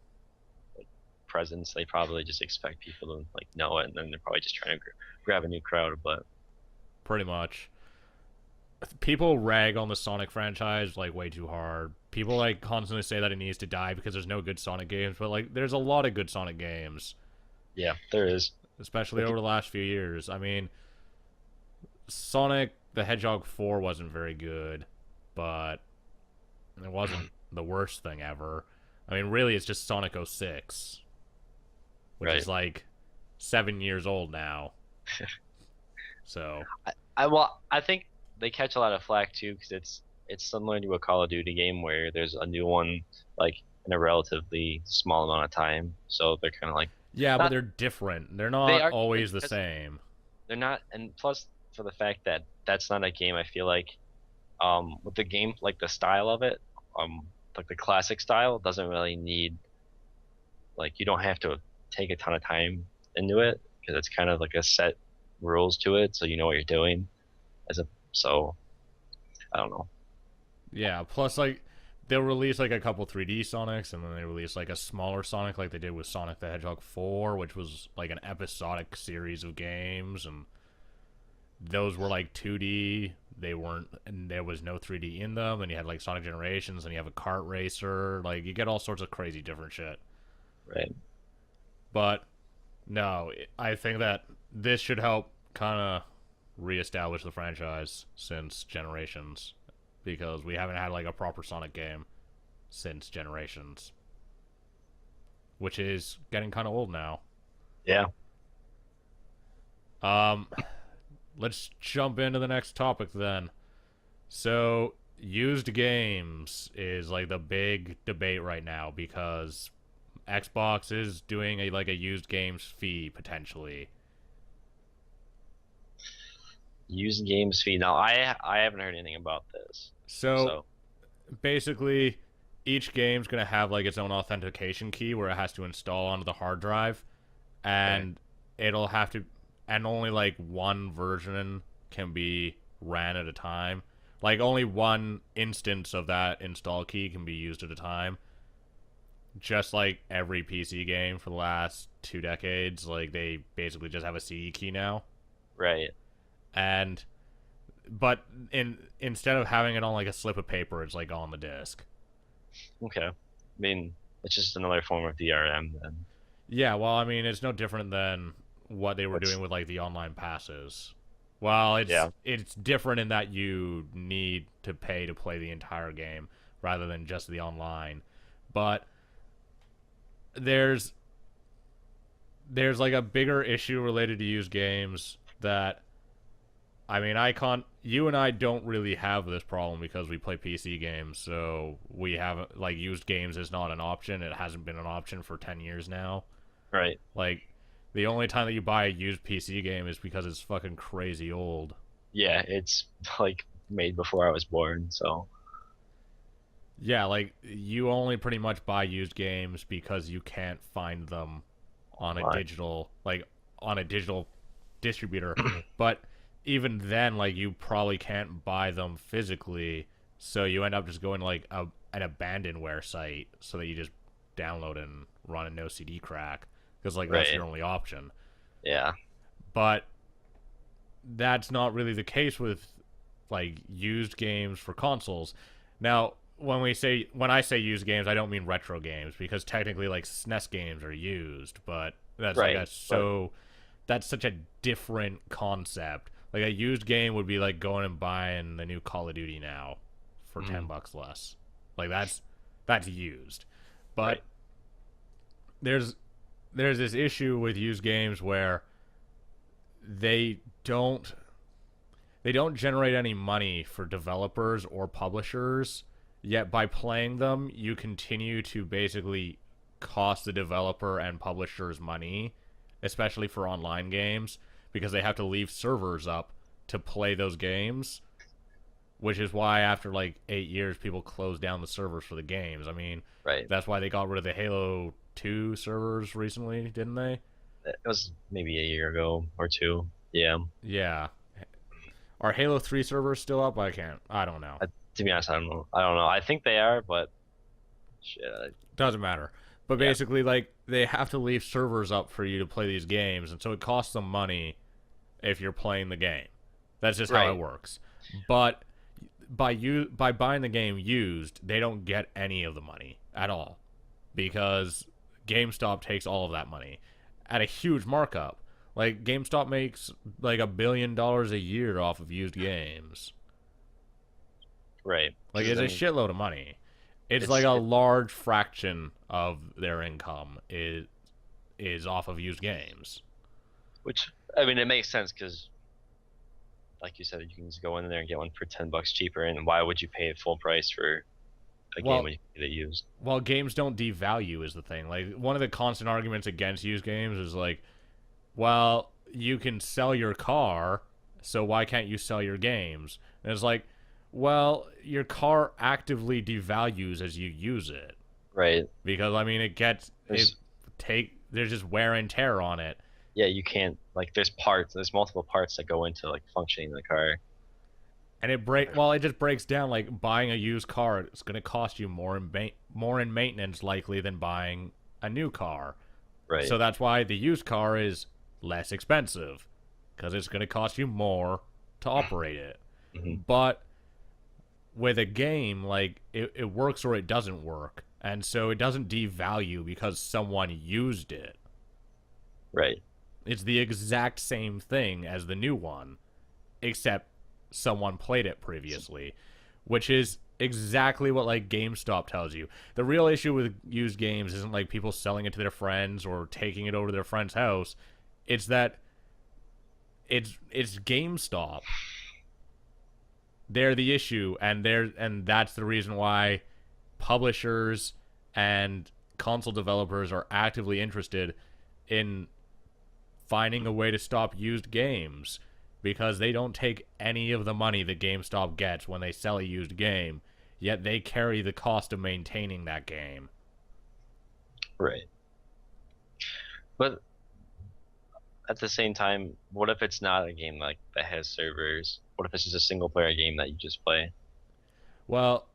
like, presence. They probably just expect people to like know it, and then they're probably just trying to grab a new crowd. But Pretty much. People rag on the Sonic franchise like way too hard. People like constantly say that it needs to die because there's no good Sonic games, but like there's a lot of good Sonic games, yeah, there is. especially Like over the last few years. I mean, Sonic the Hedgehog 4 wasn't very good, but it wasn't the worst thing ever. I mean, really it's just Sonic 06, which right. is like 7 years old now. So, I think they catch a lot of flack too because it's similar to a Call of Duty game where there's a new one like in a relatively small amount of time. So they're kind of like yeah, but not they're different. They're they not are different always the because same. they're not, and plus for the fact that that's not a game. I feel like with the game like the style of it, like the classic style doesn't really need like you don't have to take a ton of time into it because it's kind of like a set rules to it, so you know what you're doing. As a so I don't know. Yeah, plus like they'll release like a couple 3D Sonics and then they release like a smaller Sonic like they did with Sonic the Hedgehog 4, which was like an episodic series of games and those were like 2D. They weren't and there was no 3D in them and you had like Sonic Generations and you have a kart racer, like you get all sorts of crazy different shit. Right. But no, I think that this should help kind of reestablish the franchise since Generations. because we haven't had like a proper Sonic game since Generations, which is getting kind of old now. Yeah. Um, let's jump into the next topic then. So, used games is like the big debate right now because Xbox is doing a like a used games fee potentially. Used games fee. Now I haven't heard anything about this. So, So basically each game's going to have like its own authentication key where it has to install onto the hard drive, okay. and it'll have to, and only like one version can be ran at a time. Like only one instance of that install key can be used at a time. Just like every PC game for the last 2 decades, like they basically just have a CD key now. Right. And but instead of having it on like a slip of paper, it's like on the disc. Okay. I mean, it's just another form of DRM then. Yeah, well, I mean, it's no different than what they were That's doing with like the online passes. Well, yeah. it's different in that you need to pay to play the entire game rather than just the online. But there's there's like a bigger issue related to used games that, I mean, I can't. You and I don't really have this problem because we play PC games, so we have like used games is not an option. It hasn't been an option for 10 years now. Right. Like, the only time that you buy a used PC game is because it's fucking crazy old. Yeah, it's like made before I was born, so Yeah, like you only pretty much buy used games because you can't find them on a online. digital like on a digital distributor. But even then, like you probably can't buy them physically, so you end up just going to like an abandonware site so that you just download and run a no CD crack because like that's Right. your only option. Yeah. But that's not really the case with like used games for consoles. Now, when I say used games, I don't mean retro games because technically like SNES games are used, but Right. But that's such a different concept. Like a used game would be like going and buying the new Call of Duty now for mm, $10 less. Like that's used. But right. there's there's this issue with used games where they don't they don't generate any money for developers or publishers, yet by playing them you continue to basically cost the developer and publishers money, especially for online games, because they have to leave servers up to play those games, which is why after like 8 years people close down the servers for the games. I mean, Right. that's why they got rid of the Halo 2 servers recently, didn't they? It was maybe a year ago or two. Yeah. Yeah. Are Halo 3 servers still up? I don't know. To be honest, I don't know. I don't know. I think they are, but shit. Doesn't matter. But Yeah. basically, like, they have to leave servers up for you to play these games, and so it costs them money if you're playing the game. That's just how it Right. works. But by buying the game used, they don't get any of the money at all because GameStop takes all of that money at a huge markup. Like GameStop makes like $1 billion a year off of used games. Right. Like Because it's a I mean, shitload of money. It's like it's a it, large fraction of their income is off of used games. which I mean it makes sense because like you said, you can just go in there and get one for $10 cheaper. And why would you pay full price for a game Well, when you can get it used? well, games don't devalue is the thing. Like one of the constant arguments against used games is like, well, you can sell your car, so why can't you sell your games? And it's like, well, your car actively devalues as you use it Right. because I mean There's there's just wear and tear on it. yeah, you can't like there's multiple parts that go into like functioning the car. And it just breaks down like buying a used car. It's going to cost you more in maintenance likely than buying a new car. Right. So that's why the used car is less expensive because it's going to cost you more to operate it. hmm But with a game, like it works or it doesn't work, and so it doesn't devalue because someone used it. Right. It's the exact same thing as the new one, except someone played it previously. which is exactly what like GameStop tells you. The real issue with used games isn't like people selling it to their friends or taking it over to their friend's house. It's that it's GameStop. They're the issue, and that's the reason why publishers and console developers are actively interested in finding a way to stop used games, because they don't take any of the money that GameStop gets when they sell a used game, yet they carry the cost of maintaining that game. Right. But at the same time, what if it's not a game like that has servers? What if it's just a single player game that you just play? Well,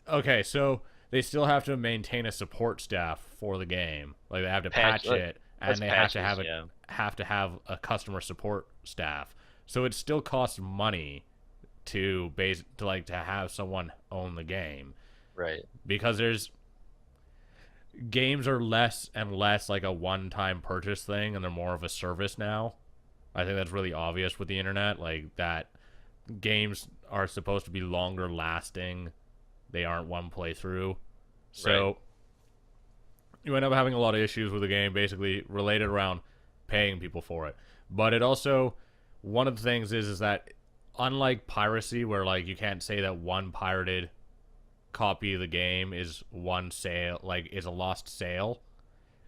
okay, so they still have to maintain a support staff for the game. Like they have to Patch patch it, and That's they have to patches, have a yeah. customer support staff. So it still costs money to have someone own the game, Right. because there's games are less and less like a one-time purchase thing, and they're more of a service now. I think that's really obvious with the internet, like that games are supposed to be longer lasting. They aren't one playthrough. So Right. you end up having a lot of issues with the game basically related around paying people for it. But it also, one of the things is that unlike piracy, where like you can't say that one pirated copy of the game is one sale, like is a lost sale,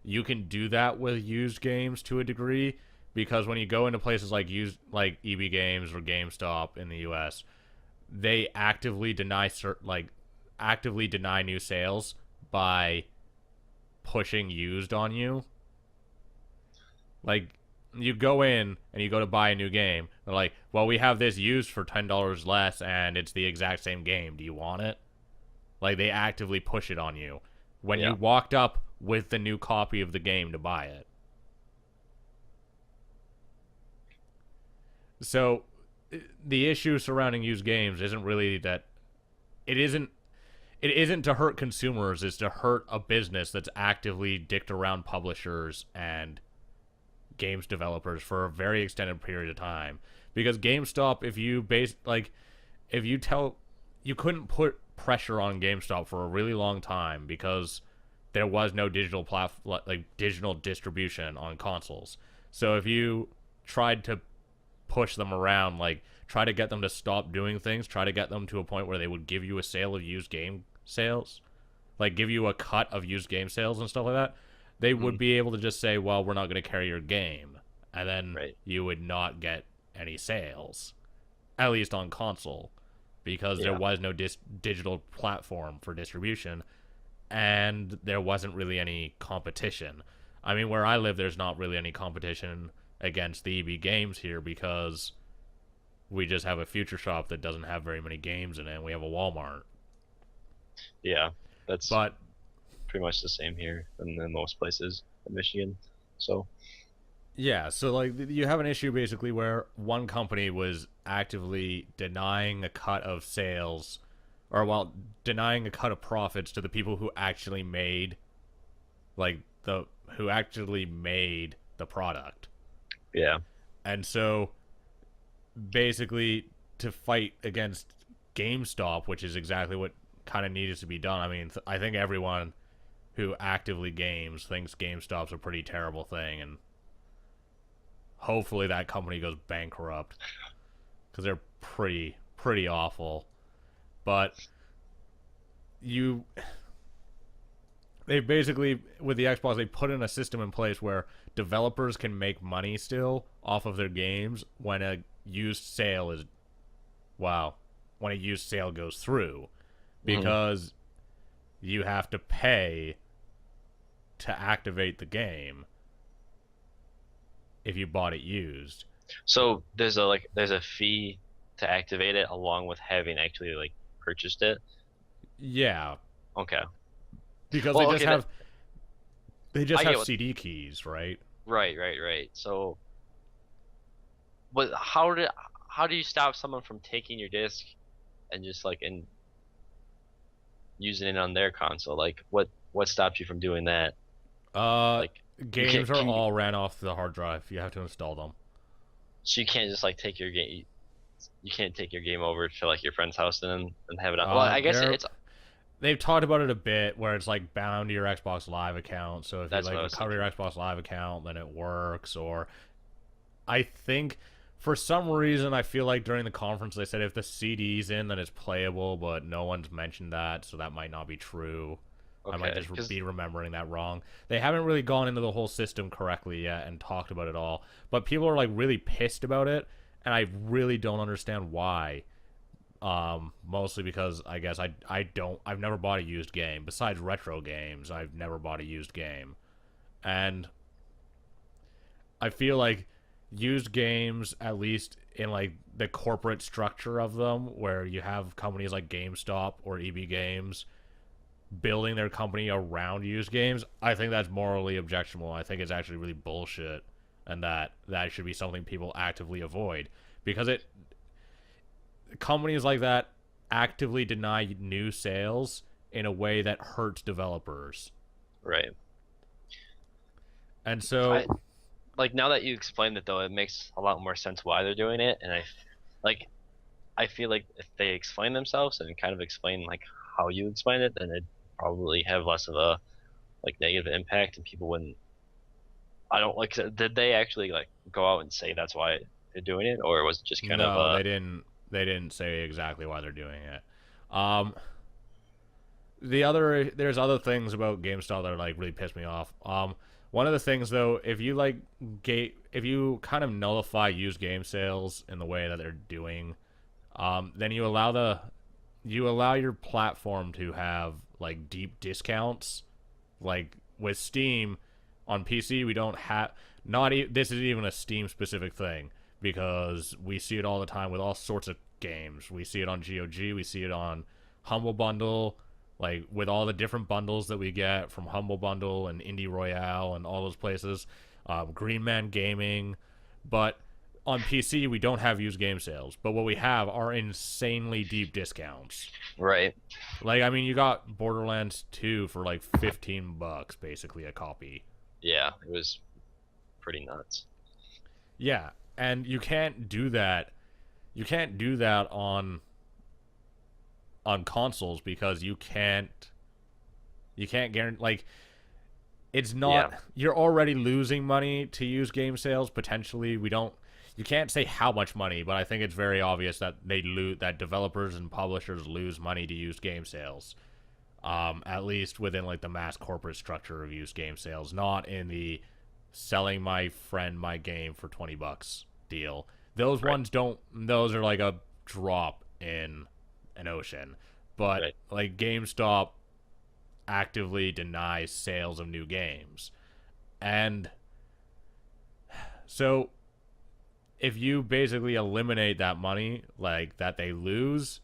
you can do that with used games to a degree, because when you go into places like used like EB Games or GameStop in the US, they actively deny new sales by pushing used on you. Like you go in and you go to buy a new game, they're like, "Well, we have this used for $10 less and it's the exact same game. Do you want it?" Like they actively push it on you when you Yeah. walked up with the new copy of the game to buy it. So the issue surrounding used games isn't really that it isn't it isn't to hurt consumers, it's to hurt a business that's actively dicked around publishers and games developers for a very extended period of time. Because GameStop, if you base like if you tell you couldn't put pressure on GameStop for a really long time because there was no digital distribution on consoles. So if you tried to push them around, like try to get them to stop doing things, try to get them to a point where they would give you a sale of used game sales, like give you a cut of used game sales and stuff like that, they would Mhm. be able to just say, well, we're not going to carry your game, and then Right. you would not get any sales, at least on console, because there Yeah. was no digital platform for distribution, and there wasn't really any competition. I mean, where I live, there's not really any competition against the EB Games here, because we just have a Future Shop that doesn't have very many games in it, and we have a Walmart. Yeah. That's But pretty much the same here in most places in Michigan. So, yeah, so like you have an issue basically where one company was actively denying a cut of sales, or well, denying a cut of profits to the people who actually made like the who actually made the product. yeah. And so basically to fight against GameStop, which is exactly what kind of needed to be done. I mean, I think everyone who actively games thinks GameStop's a pretty terrible thing, and hopefully that company goes bankrupt, because they're pretty awful. But you they basically, with the Xbox, they put in a system in place where developers can make money still off of their games when a used sale is wow when a used sale goes through, Mhm. because you have to pay to activate the game if you bought it used. So there's a fee to activate it along with having actually like purchased it. Yeah, Okay. because Well, okay, that they just I get have what. CD keys, right? Right. So, but how do you stop someone from taking your disc and just like and using it on their console? Like, what stops you from doing that? Uh, Like, you games can't are can you all ran off the hard drive. You have to install them. so you can't just like take your game. you can't take your game over to like your friend's house and have it on. Well, Uh, I guess they're it's they've talked about it a bit where it's like bound to your Xbox Live account. So if you that's what like I was recover your thinking. Xbox Live account, then it works. Or I think for some reason I feel like during the conference they said if the CD's in, then it's playable, but no one's mentioned that, so that might not be true. I might Okay, just because be remembering that wrong. They haven't really gone into the whole system correctly yet and talked about it all, but people are like really pissed about it, and I really don't understand why. Mostly because I guess I've never bought a used game. Besides retro games, I've never bought a used game. And I feel like used games, at least in like the corporate structure of them, where you have companies like GameStop or EB Games building their company around used games, I think that's morally objectionable. I think it's actually really bullshit, and that should be something people actively avoid because it companies like that actively deny new sales in a way that hurts developers. right. And so I like now that you explained it though, it makes a lot more sense why they're doing it, and like I feel like if they explain themselves and kind of explain like how you explain it, then it'd probably have less of a like negative impact, and people wouldn't. I don't like. Did they actually like go out and say that's why they're doing it, or was it just kind of no, they didn't say exactly why they're doing it. Um there's other things about GameStop that like really piss me off. One of the things though, if you kind of nullify used game sales in the way that they're doing, then you allow your platform to have like deep discounts. Like with Steam on PC, we don't have this is even a Steam specific thing because we see it all the time with all sorts of games. We see it on GOG, we see it on Humble Bundle, like with all the different bundles that we get from Humble Bundle and Indie Royale and all those places, Green Man Gaming. But on PC, we don't have used game sales, but what we have are insanely deep discounts. right? Like, I mean, you got Borderlands 2 for like $15, basically a copy. Yeah, it was pretty nuts. Yeah, and you can't do that. You can't do that on consoles because you can't guarantee like it's Yeah, not you're already losing money to use game sales potentially. We don't you can't say how much money, but I think it's very obvious that that developers and publishers lose money to use game sales. At least within like the mass corporate structure of used game sales, not in the selling my friend my game for $20 deal. Those right, ones don't. Those are like a drop in an ocean. But right, like GameStop actively denies sales of new games, and so if you basically eliminate that money like that they lose,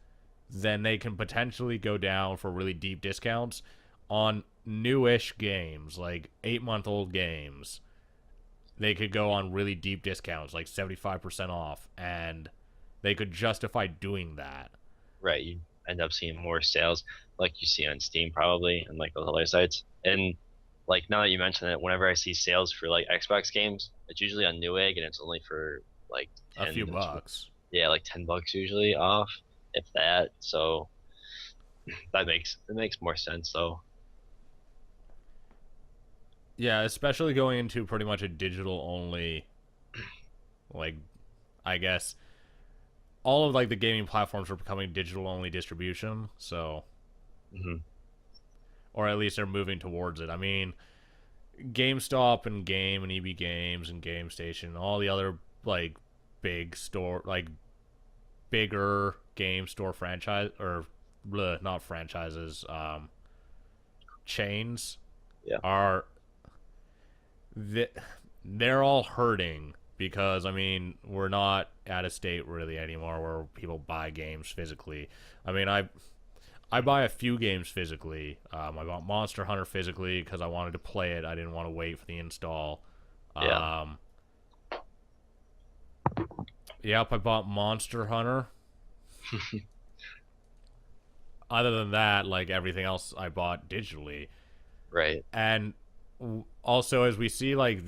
then they can potentially go down for really deep discounts on newish games, like 8-month old games. They could go on really deep discounts, like 75% off, and they could justify doing that. right. You end up seeing more sales, like you see on Steam probably, and like those other sites. And like now that you mention it, whenever I see sales for like Xbox games, it's usually on Newegg, and it's only for like A few 10 to bucks. yeah, like $10 usually off, if that. So it makes more sense though. Yeah, especially going into pretty much a digital only, like, I guess all of like the gaming platforms are becoming digital only distribution. So, Hmm. or at least they're moving towards it. I mean, GameStop and Game and EB Games and Game Station, all the other like bigger game store franchise or not franchises, chains Yeah, are they're all hurting because I mean we're not at a state really anymore where people buy games physically. I mean I buy a few games physically. I bought Monster Hunter physically because I wanted to play it. I didn't want to wait for the install. yeah, Um, yep, I bought Monster Hunter. Other than that, like everything else, I bought digitally. right. And also, as we see, like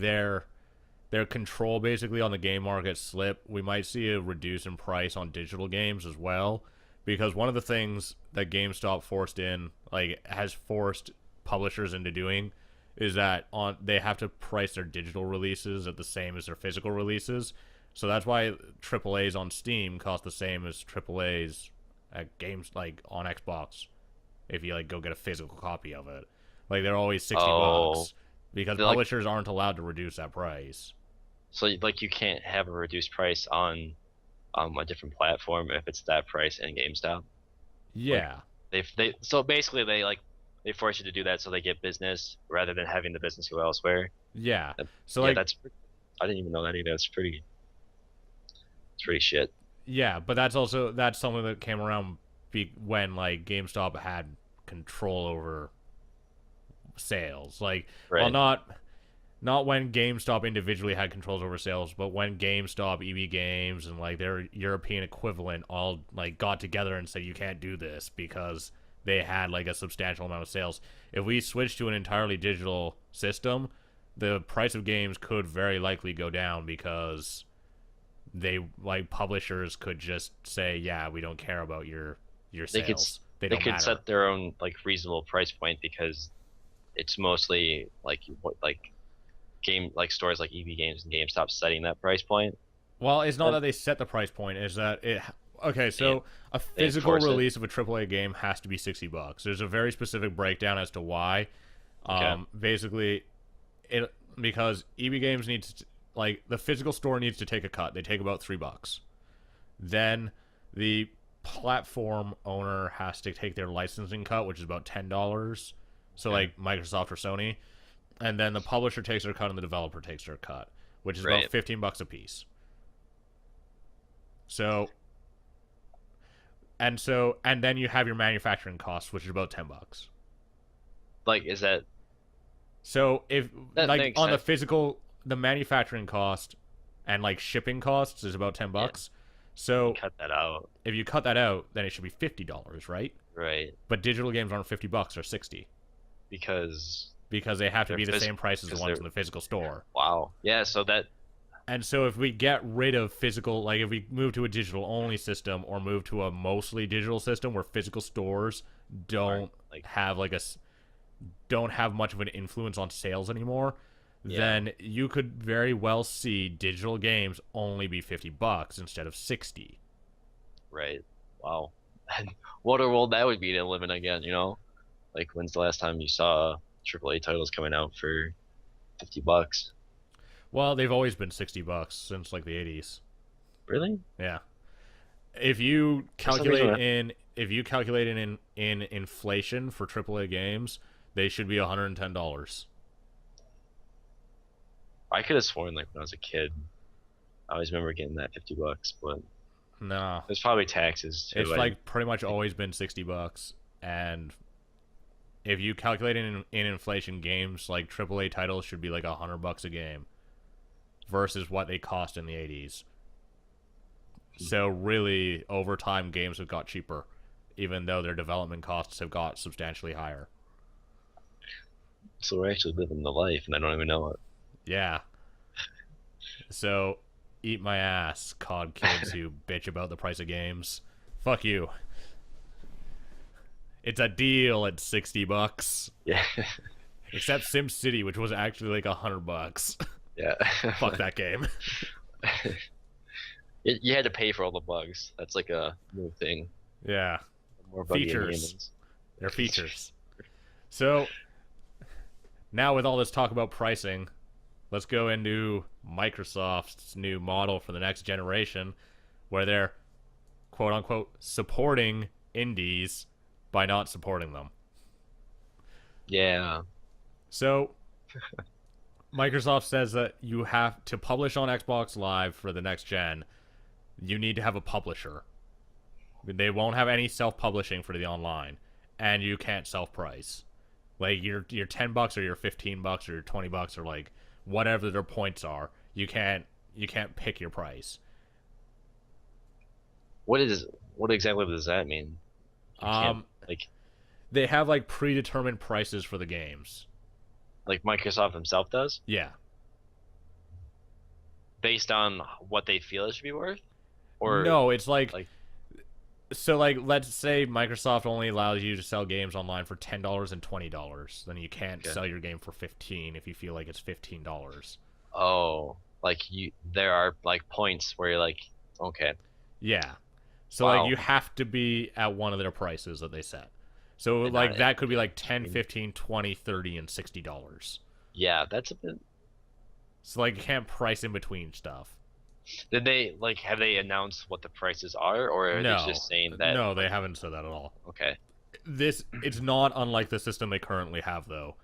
their control basically on the game market slip, we might see a reduce in price on digital games as well. Because one of the things that GameStop forced in, like, has forced publishers into doing, is that they have to price their digital releases at the same as their physical releases. So that's why AAA's on Steam cost the same as AAA's at games like on Xbox. If you like go get a physical copy of it, like they're always Oh, $60 because they're like publishers aren't allowed to reduce that price. so like you can't have a reduced price on a different platform if it's that price in GameStop. Like Yeah, they so basically they force you to do that so they get business rather than having the business go elsewhere. yeah. That- So yeah, like, that's I didn't even know that either. It's pretty shit. yeah, but that's something that came around when like GameStop had control over sales. Like, well, Right. not when GameStop individually had controls over sales, but when GameStop, EB Games, and like their European equivalent all like got together and said you can't do this because they had like a substantial amount of sales. If we switch to an entirely digital system, the price of games could very likely go down because they like publishers could just say, yeah, we don't care about your They could sales. They they don't could matter. set their own like reasonable price point because it's mostly like game like stores like EB Games and GameStop setting that price point. Well, it's not But that they set the price point; is that it? Okay, they, so a they physical enforce it. release of a AAA game has to be $60. There's a very specific breakdown as to why. Okay. Basically, it because EB Games needs like the physical store needs to take a cut. They take about $3. Then the platform owner has to take their licensing cut, which is about $10. So Okay. like Microsoft or Sony, and then the publisher takes their cut and the developer takes their cut, which is about Right. $15 a piece. So and then you have your manufacturing costs, which is about $10. Like is that So if that like makes on the sense? physical, the manufacturing cost and like shipping costs is about ten Yeah. bucks. You So cut that out. if you cut that out, then it should be $50, right? Right. But digital games aren't $50; they're 60 Because because they have to they're be the same price as the because ones they're in the physical store. wow. Yeah, so that And so if we get rid of physical, like if we move to a digital only system or move to a mostly digital system where physical stores aren't don't like have like don't have much of an influence on sales anymore, yeah, then you could very well see digital games only be $50 instead of 60. right. Wow. And what a world that would be to live in again, you know? Like when's the last time you saw AAA titles coming out for $50? Well, they've always been $60 since like the 80s. Really? Yeah. If you For some reason, calculate in inflation for AAA games, they should be $110. I could have sworn like when I was a kid, I always remember getting that $50, but No. there's probably taxes too. It's like pretty much always been $60, and if you calculate it in inflation, games like AAA titles should be like $100 a game versus what they cost in the 80s. So really, over time, games have got cheaper, even though their development costs have got substantially higher. So we're actually living the life, and I don't even know Yeah. So eat my ass, COD kids who bitch about the price of games. Fuck you. It's a deal at $60. it. Yeah, Except SimCity, which was actually like $100. yeah. Fuck that game. You had to pay for all the bugs. That's like a new thing. Yeah. More buggy than Features. humans. They're features. So now with all this talk about pricing, let's go into Microsoft's new model for the next generation, where they're quote unquote supporting indies by not supporting them. Yeah. So Microsoft says that you have to publish on Xbox Live for the next gen. You need to have a publisher. They won't have any self-publishing for the online, and you can't self-price. Like your $10 or your $15 or your $20 or like whatever their points are. You can't pick your price. What exactly does that mean? You can't Um, like they have like predetermined prices for the games. Microsoft himself does? Yeah. based on what they feel it should be worth, or No, it's like, like so like let's say Microsoft only allows you to sell games online for $10 and $20. Then you can't okay. sell your game for 15 if you feel like it's $15. Oh, like you there are like points where you're like, okay, Yeah. So like wow, you have to be at one of their prices that they set. So and not like in that could be like 10, between. 15, 20, 30, and $60. Yeah, that's a bit. So like you can't price in between stuff. Did they like have they announced what the prices are, or are they No. just saying that No, they like haven't said that at all. okay, This it's not unlike the system they currently have though.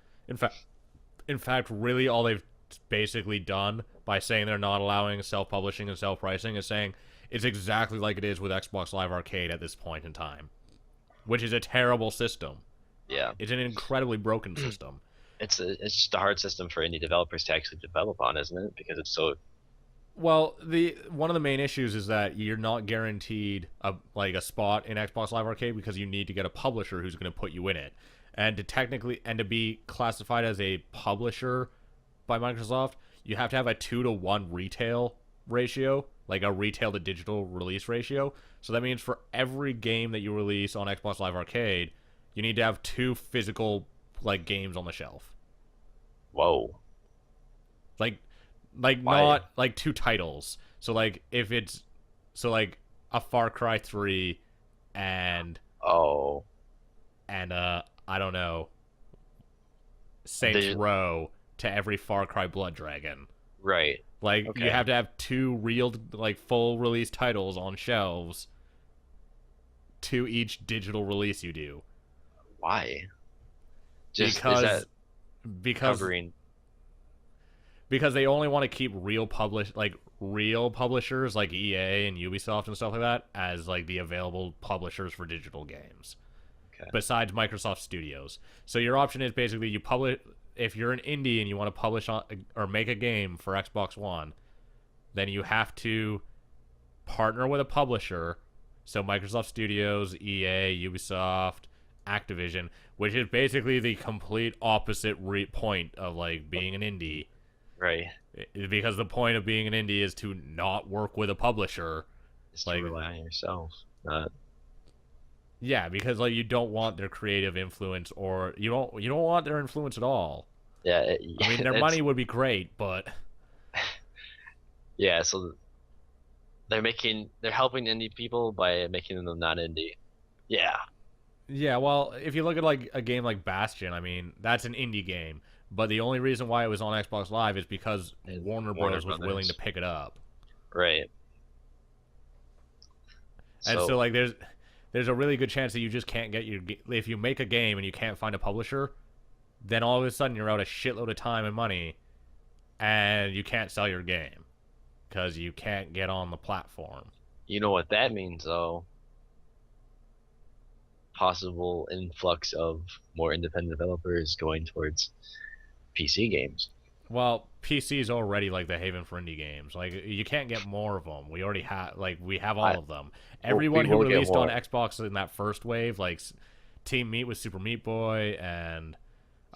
In fact really all they've basically done by saying they're not allowing self-publishing and self-pricing is saying it's exactly like it is with Xbox Live Arcade at this point in time, which is a terrible system. yeah, It's an incredibly broken system. it's just a hard system for indie developers to actually develop on, isn't it? Because it's so Well, the one of the main issues is that you're not guaranteed a spot in Xbox Live Arcade because you need to get a publisher who's going to put you in it. And to be classified as a publisher by Microsoft, you have to have a 2-to-1 retail ratio, like a retail to digital release ratio. So that means for every game that you release on Xbox Live Arcade, you need to have two physical like games on the shelf. whoa. Like Why? not like two titles. So like if it's so like a Far Cry 3 and Oh, I don't know, Saints they Row to every Far Cry Blood Dragon. right. Like you Okay. have to have two real like full release titles on shelves to each digital release you do. Why? Just is that Because because covering? because they only want to keep real publishers like EA and Ubisoft and stuff like that as like the available publishers for digital games Okay. besides Microsoft Studios. So your option is basically you publish if you're an indie and you want to publish on or make a game for Xbox One, then you have to partner with a publisher. So Microsoft Studios, EA, Ubisoft, Activision, which is basically the complete opposite point of like being an indie, Right. because the point of being an indie is to not work with a publisher. Is to Like, rely on yourself. Not yeah, because like you don't want their creative influence, or you don't want their influence at all. yeah. I mean, their It's money would be great, but yeah. So they're helping indie people by making them not indie. Yeah. yeah, well, if you look at like a game like Bastion, I mean, that's an indie game, but the only reason why it was on Xbox Live is because And Warner Warner Bros was willing to Brothers. pick it up. Right. And so So like there's a really good chance that you just can't get if you make a game and you can't find a publisher, then all of a sudden you're out a shitload of time and money and you can't sell your game because you can't get on the platform. you know what that means, though. Possible influx of more independent developers going towards PC games. Well, PC is already like the haven for indie games. Like you can't get more of them. We have all I of them. we Everyone who will get released on more. Xbox in that first wave, like Team Meat with Super Meat Boy, and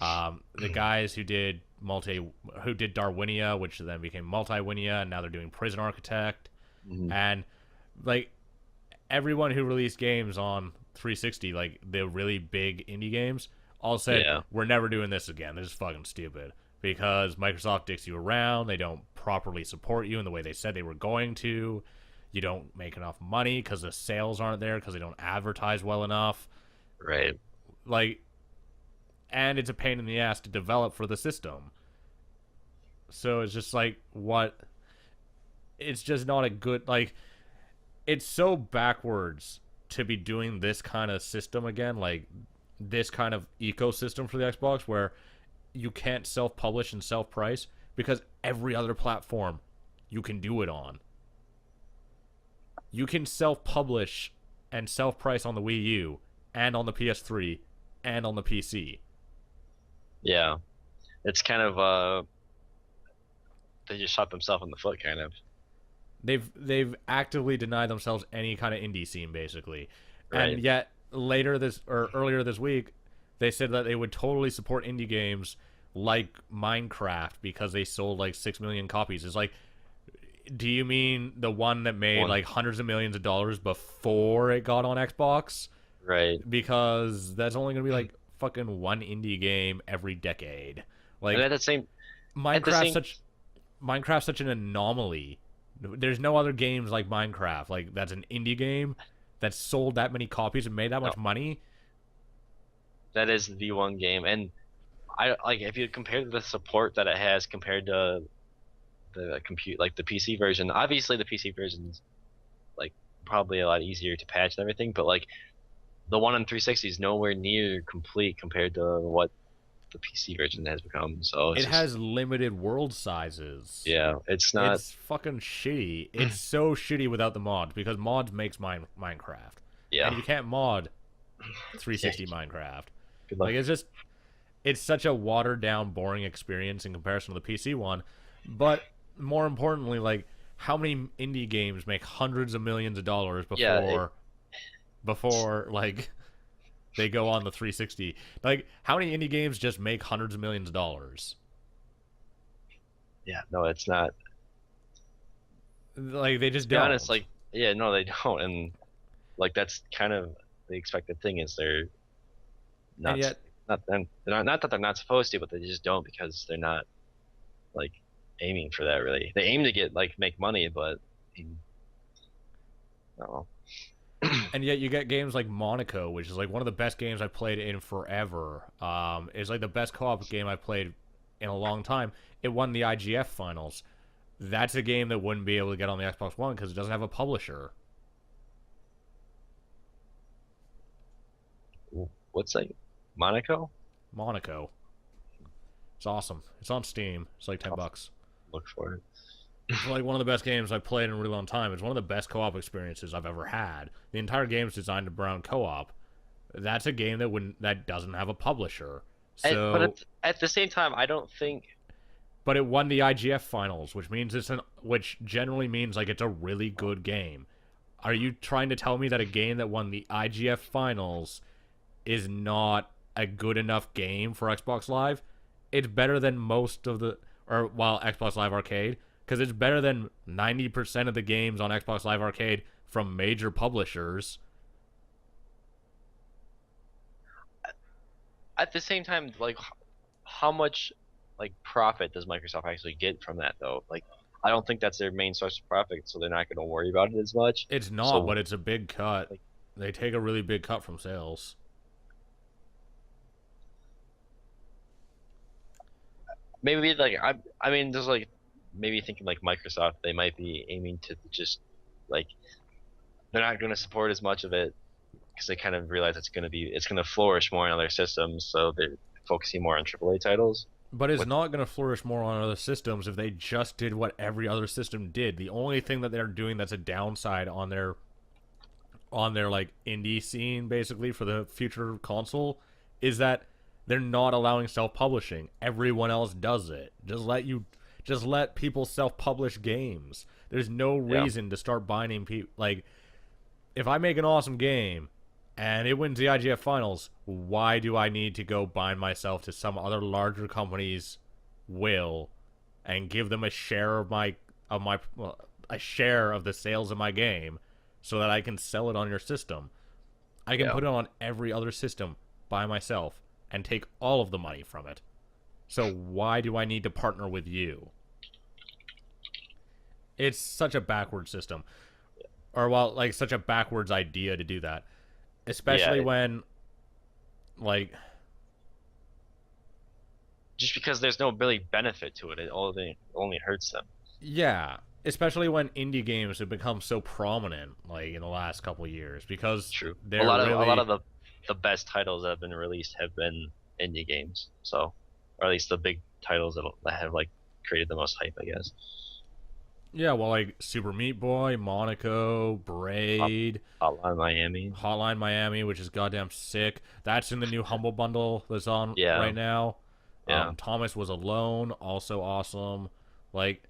the guys who did Darwinia, which then became Multiwinia, and now they're doing Prison Architect, Mhm. and like everyone who released games on 360, like the really big indie games, all said Yeah. we're never doing this again. This is fucking stupid because Microsoft dicks you around. They don't properly support you in the way they said they were going to. You don't make enough money because the sales aren't there because they don't advertise well enough. Right. Like, and it's a pain in the ass to develop for the system. So it's just like what? It's just not a good like. It's so backwards to be doing this kind of system again, like this kind of ecosystem for the Xbox where you can't self-publish and self-price because every other platform you can do it on. You can self-publish and self-price on the Wii U and on the PS3 and on the PC. Yeah. It's kind of they just shot themselves in the foot, kind of. They've actively denied themselves any kind of indie scene basically. And Right. yet earlier this week they said that they would totally support indie games like Minecraft because they sold like 6 million copies. It's like Do you mean the one that made One, like hundreds of millions of dollars before it got on Xbox? right? Because that's only gonna be like fucking one indie game every decade. And Like at the Minecraft's same, such Minecraft's such an anomaly. There's no other games like Minecraft. Like that's an indie game that sold that many copies and made that no, much money. that is the one game, and I like if you compare the support that it has compared to the compute like the PC version. Obviously, the PC version's like probably a lot easier to patch and everything, but like the one on 360 is nowhere near complete compared to what the PC version has become. So it's It just has limited world sizes. yeah, it's not It's fucking shitty. It's so shitty without the mods because mods makes Minecraft, and yeah. you can't mod Yeah, 360 Minecraft. good Like luck. it's such a watered down, boring experience in comparison to the PC one. But more importantly, like how many indie games make hundreds of millions of dollars Yeah, before like they go on the 360? Like how many indie games just make hundreds of millions of dollars? yeah, no, it's not. Like they To just be honest, don't. like yeah, no, they don't, and like that's kind of the expected thing is they're And not yet not that they're not supposed to, but they just don't because they're not like aiming for that really. They aim to get like make money, but no. and yet you get games like Monaco, which is like one of the best games I've played in forever. It's like the best co-op game I've played in a long time. It won the IGF finals. That's a game that wouldn't be able to get on the Xbox One because it doesn't have a publisher. What's like Monaco? Monaco. It's awesome. It's on Steam. It's like 10 I'll bucks. look for it. It's like one of the best games I've played in a really long time. It's one of the best co-op experiences I've ever had. The entire game is designed around co-op. That's a game that doesn't have a publisher. But So at the same time, I don't think but it won the IGF finals, which generally means like it's a really good game. Are you trying to tell me that a game that won the IGF finals is not a good enough game for Xbox Live? It's better than most of the Xbox Live Arcade because it's better than 90% of the games on Xbox Live Arcade from major publishers. at the same time, like how much like profit does Microsoft actually get from that though? Like I don't think that's their main source of profit, so they're not going to worry about it as much. It's not, So but it's a big cut. like They take a really big cut from sales. maybe like I mean there's like maybe thinking like Microsoft, they might be aiming to just like they're not going to support as much of it because they kind of realize it's going to flourish more in other systems, so they're focusing more on AAA titles. But it's With not going to flourish more on other systems if they just did what every other system did. The only thing that they're doing that's a downside on their like indie scene basically for the future console is that they're not allowing self-publishing. Everyone else does it. Just let people self-publish games. There's no yeah, reason to start binding people like if I make an awesome game and it wins the IGF finals, why do I need to go bind myself to some other larger company's will and give them a share a share of the sales of my game so that I can sell it on your system? I can yeah, put it on every other system by myself and take all of the money from it. So why do I need to partner with you? It's such a backward system. Or like such a backwards idea to do that. yeah. Especially when like Just because there's no really benefit to it, it only hurts them. yeah, especially when indie games have become so prominent like in the last couple of years because True. A they're lot of a lot really of the best titles that have been released have been indie games. So, or at least the big titles that have like created the most hype, I guess. yeah, well like Super Meat Boy, Monaco, Hot, Braid, Hotline Miami. Hotline Miami, which is goddamn sick. That's in the new Humble Bundle that's on Yeah, right now. yeah, Thomas Was Alone, also awesome. Like,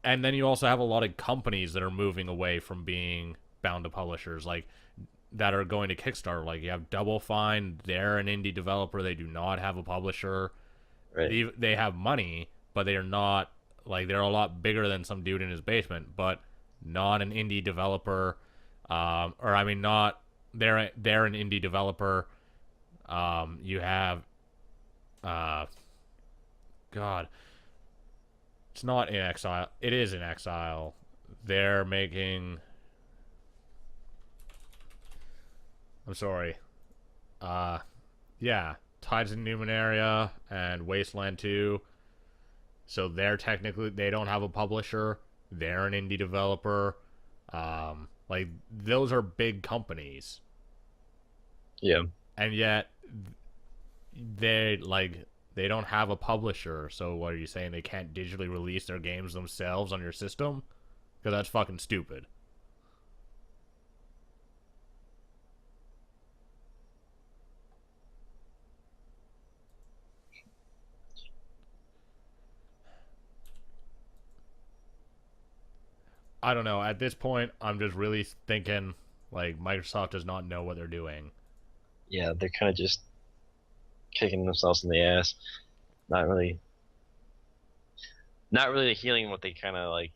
and then you also have a lot of companies that are moving away from being bound to publishers, like that are going to Kickstarter. Like you have Double Fine, they're an indie developer. They do not have a publisher. right. They have money, but they are not like they're a lot bigger than some dude in his basement, but not an indie developer. Or I mean, not they're an indie developer. You have uh, God, it's not in exile. It is in exile. They're making. I'm sorry. Uh, yeah, Tides in Numenaria and Wasteland 2. So they're technically they don't have a publisher. They're an indie developer. Like those are big companies, Yeah. and yet they don't have a publisher. So what are you saying? They can't digitally release their games themselves on your system? Because that's fucking stupid. I don't know. At this point, I'm just really thinking like Microsoft does not know what they're doing. Yeah, they're kind of just kicking themselves in the ass. Not really, not really healing what they kind of like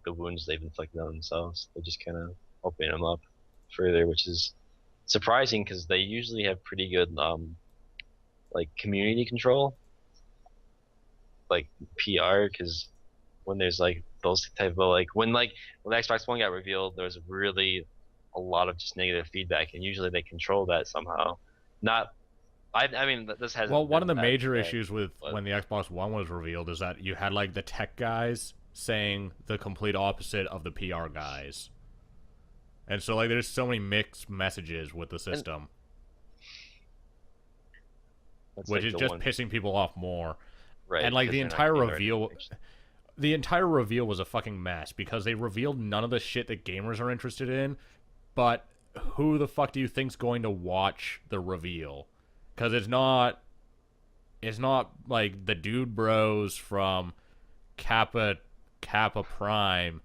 the wounds they've inflicted on themselves. They're just kind of opening them up further, which is surprising because they usually have pretty good like community control, like PR. Because when there's like those type of when the Xbox One got revealed, there was really a lot of just negative feedback, and usually they control that somehow. Not, I mean, this Well, hasn't one of been the that major bad, issues with but when the Xbox One was revealed is that you had like the tech guys saying the complete opposite of the PR guys. And so like there's so many mixed messages with the and system, that's which like is the just one, pissing people off more. right? And like Because they're not getting the right information. the entire reveal was a fucking mess because they revealed none of the shit that gamers are interested in, but who the fuck do you think's going to watch the reveal? Cuz it's not like the dude bros from Kappa Prime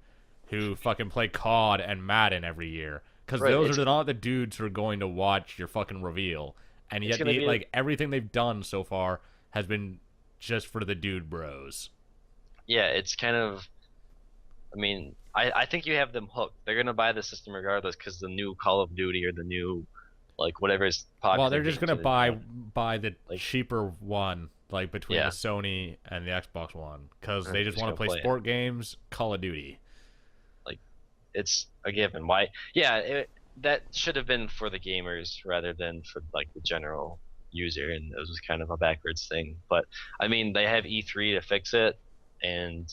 who fucking play COD and Madden every year. Because Right. those are not the dudes who are going to watch your fucking reveal. And It's yet, gonna be like everything they've done so far has been just for the dude bros. yeah. It's kind of. I mean, I think you have them hooked. They're gonna buy the system regardless because the new Call of Duty or the new like whatever is Well, popular they're just games gonna are gonna buy the like cheaper one, like between the yeah. Sony and the Xbox One, because They're they just just want to gonna play play it. sport games, Call of Duty. Like it's a given. Why? Yeah, that should have been for the gamers rather than for like the general user, and it was kind of a backwards thing. But I mean, they have E3 to fix it, and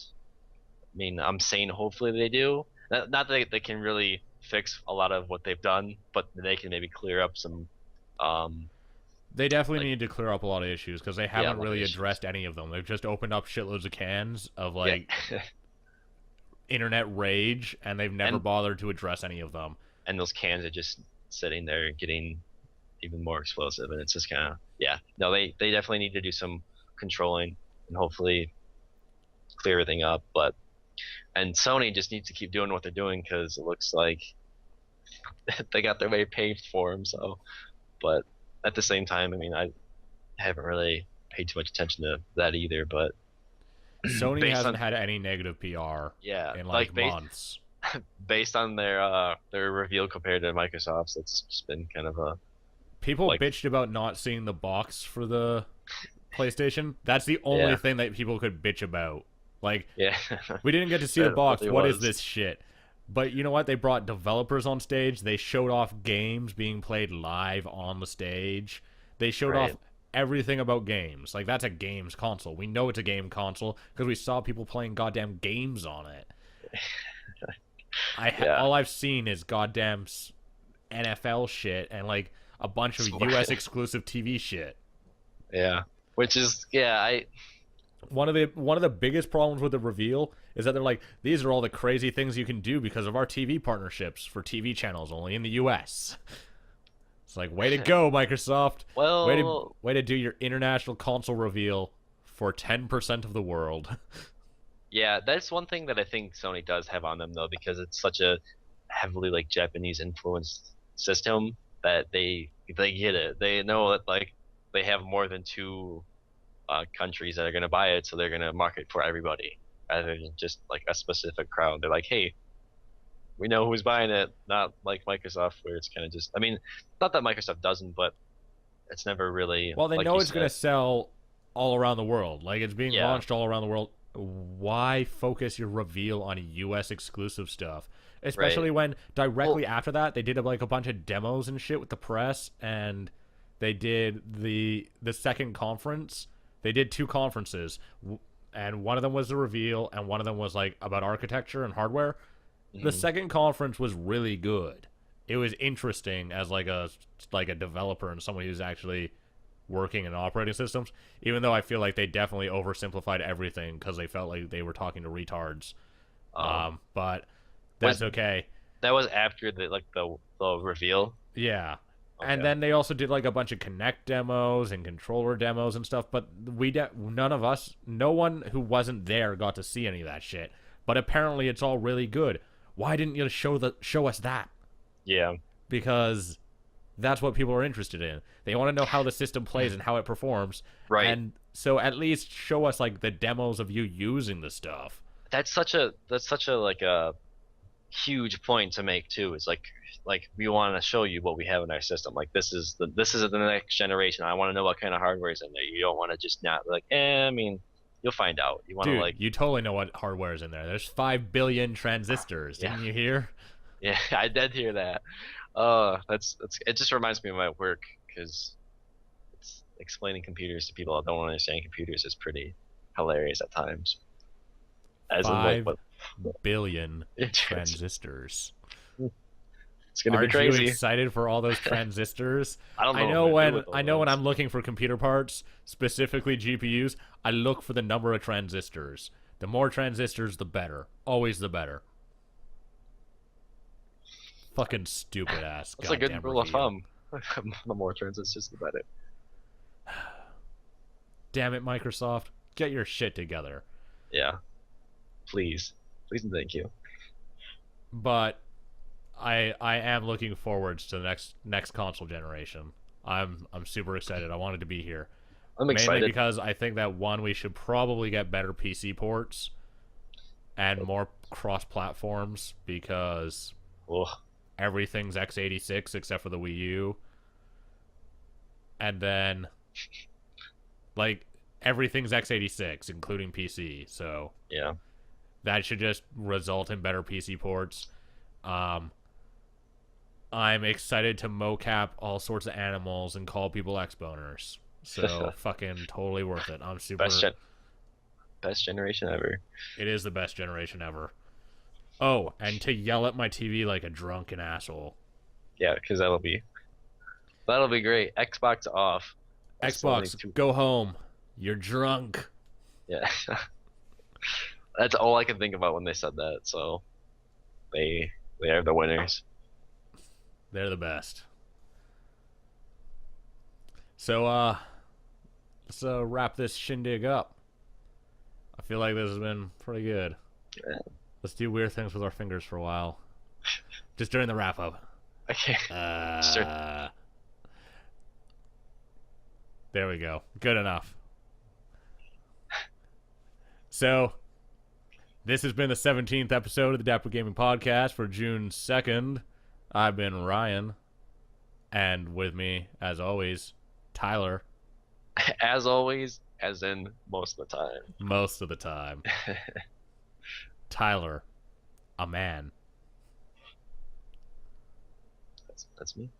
I mean, I'm saying hopefully they do. Not that they can really fix a lot of what they've done, but they can maybe clear up some, um, They definitely like need to clear up a lot of issues because they yeah, a haven't lot of really issues. addressed any of them. They've just opened up shitloads of cans of Yeah, like internet rage, and they've never and bothered to address any of them. those cans are just sitting there getting even more explosive, and it's just kind of yeah. No, they definitely need to do some controlling and hopefully clear everything up. But and Sony just needs to keep doing what they're doing because it looks like they got their way paved for them. So, but at the same time, I mean, I haven't really paid too much attention to that either. But Sony based hasn't on had any negative PR yeah, in like like months. based on their reveal compared to Microsoft's, it's just been kind of a People like bitched about not seeing the box for the PlayStation. That's the only yeah, thing that people could bitch about. Like, yeah, we didn't get to see the that box. really What is was this shit? But you know what? They brought developers on stage. They showed off games being played live on the stage. They showed off right. everything about games. Like, that's a games console. We know it's a game console because we saw people playing goddamn games on it. Yeah, All I've seen is goddamn NFL shit and like a bunch of Sport. US exclusive TV shit. Yeah, which is yeah, I One of the biggest problems with the reveal is that they're like, these are all the crazy things you can do because of our TV partnerships for TV channels only in the US. It's like, way to go, Microsoft. well Way to do your international console reveal for 10% of the world. yeah, that's one thing that I think Sony does have on them though, because it's such a heavily like Japanese influenced system that they get it. They know that like they have more than two countries that are going to buy it, so they're going to market for everybody. rather than just like a specific crowd. They're like, hey, we know who's buying it, not like Microsoft, where it's kind of just. I mean, not that Microsoft doesn't, but it's never really Well, they like know you it's gonna said. sell all around the world. Like it's being Yeah, launched all around the world. Why focus your reveal on U.S. exclusive stuff? right. Especially when Well, directly after that they did like a bunch of demos and shit with the press, and they did the second conference. They did two conferences, and one of them was the reveal, and one of them was like about architecture and hardware. The mhm. second conference was really good. It was interesting as like a developer and someone who's actually working in operating systems. Even though I feel like they definitely oversimplified everything because they felt like they were talking to retards. um, But was that's okay. that was after the reveal? Yeah. And Okay. then they also did like a bunch of Connect demos and controller demos and stuff. But none of us, no one who wasn't there got to see any of that shit. But apparently it's all really good. Why didn't you show us that? Yeah. Because that's what people are interested in. They want to know how the system plays and how it performs. Right. And so at least show us like the demos of you using the stuff. That's such a like a huge point to make too. It's like we want to show you what we have in our system. Like this is the next generation. I want to know what kind of hardware is in there. You don't want to just not like, I mean, you'll find out. You want to Dude, like, you totally know what hardware is in there. There's 5 billion transistors. yeah, Didn't you hear? yeah, I did hear that. That's it. Just reminds me of my work because it's explaining computers to people that don't understand computers is pretty hilarious at times. As in like 5 what billion it's transistors. gonna be Aren't you crazy. excited for all those transistors? I don't I know what know I'm gonna do when with all I know when those. I'm looking for computer parts, specifically GPUs, I look for the number of transistors. The more transistors, the better. Always the better. Fucking stupid ass That's a goddamn good rule of reveal. thumb. The more transistors, the better. Damn it, Microsoft. Get your shit together. Yeah, please, please and thank you. But I am looking forward to the next console generation. I'm super excited. I wanted to be here. I'm Mainly excited. because I think that one, we should probably get better PC ports and more cross platforms because Oh, everything's x86 except for the Wii U. And then like everything's x86 including PC. So yeah. that should just result in better PC ports. Um I'm excited to mocap all sorts of animals and call people Xboners. So fucking totally worth it. I'm Best super. gen, best generation ever. It is the best generation ever. Oh, and to yell at my TV like a drunken asshole. Yeah, because that'll be great. Xbox off. I still need Xbox, to. go home. You're drunk. Yeah, that's all I can think about when they said that. So they are the winners. They're the best. So let's wrap this shindig up. I feel like this has been pretty good. Yeah. Let's do weird things with our fingers for a while. Just during the wrap up. Okay. Sure. There we go. Good enough. So, this has been the 17th episode of the Dapper Gaming Podcast for June 2nd. I've been Ryan. And with me, as always, Tyler. As always, as in most of the time. Most of the time. Tyler, a man. That's me.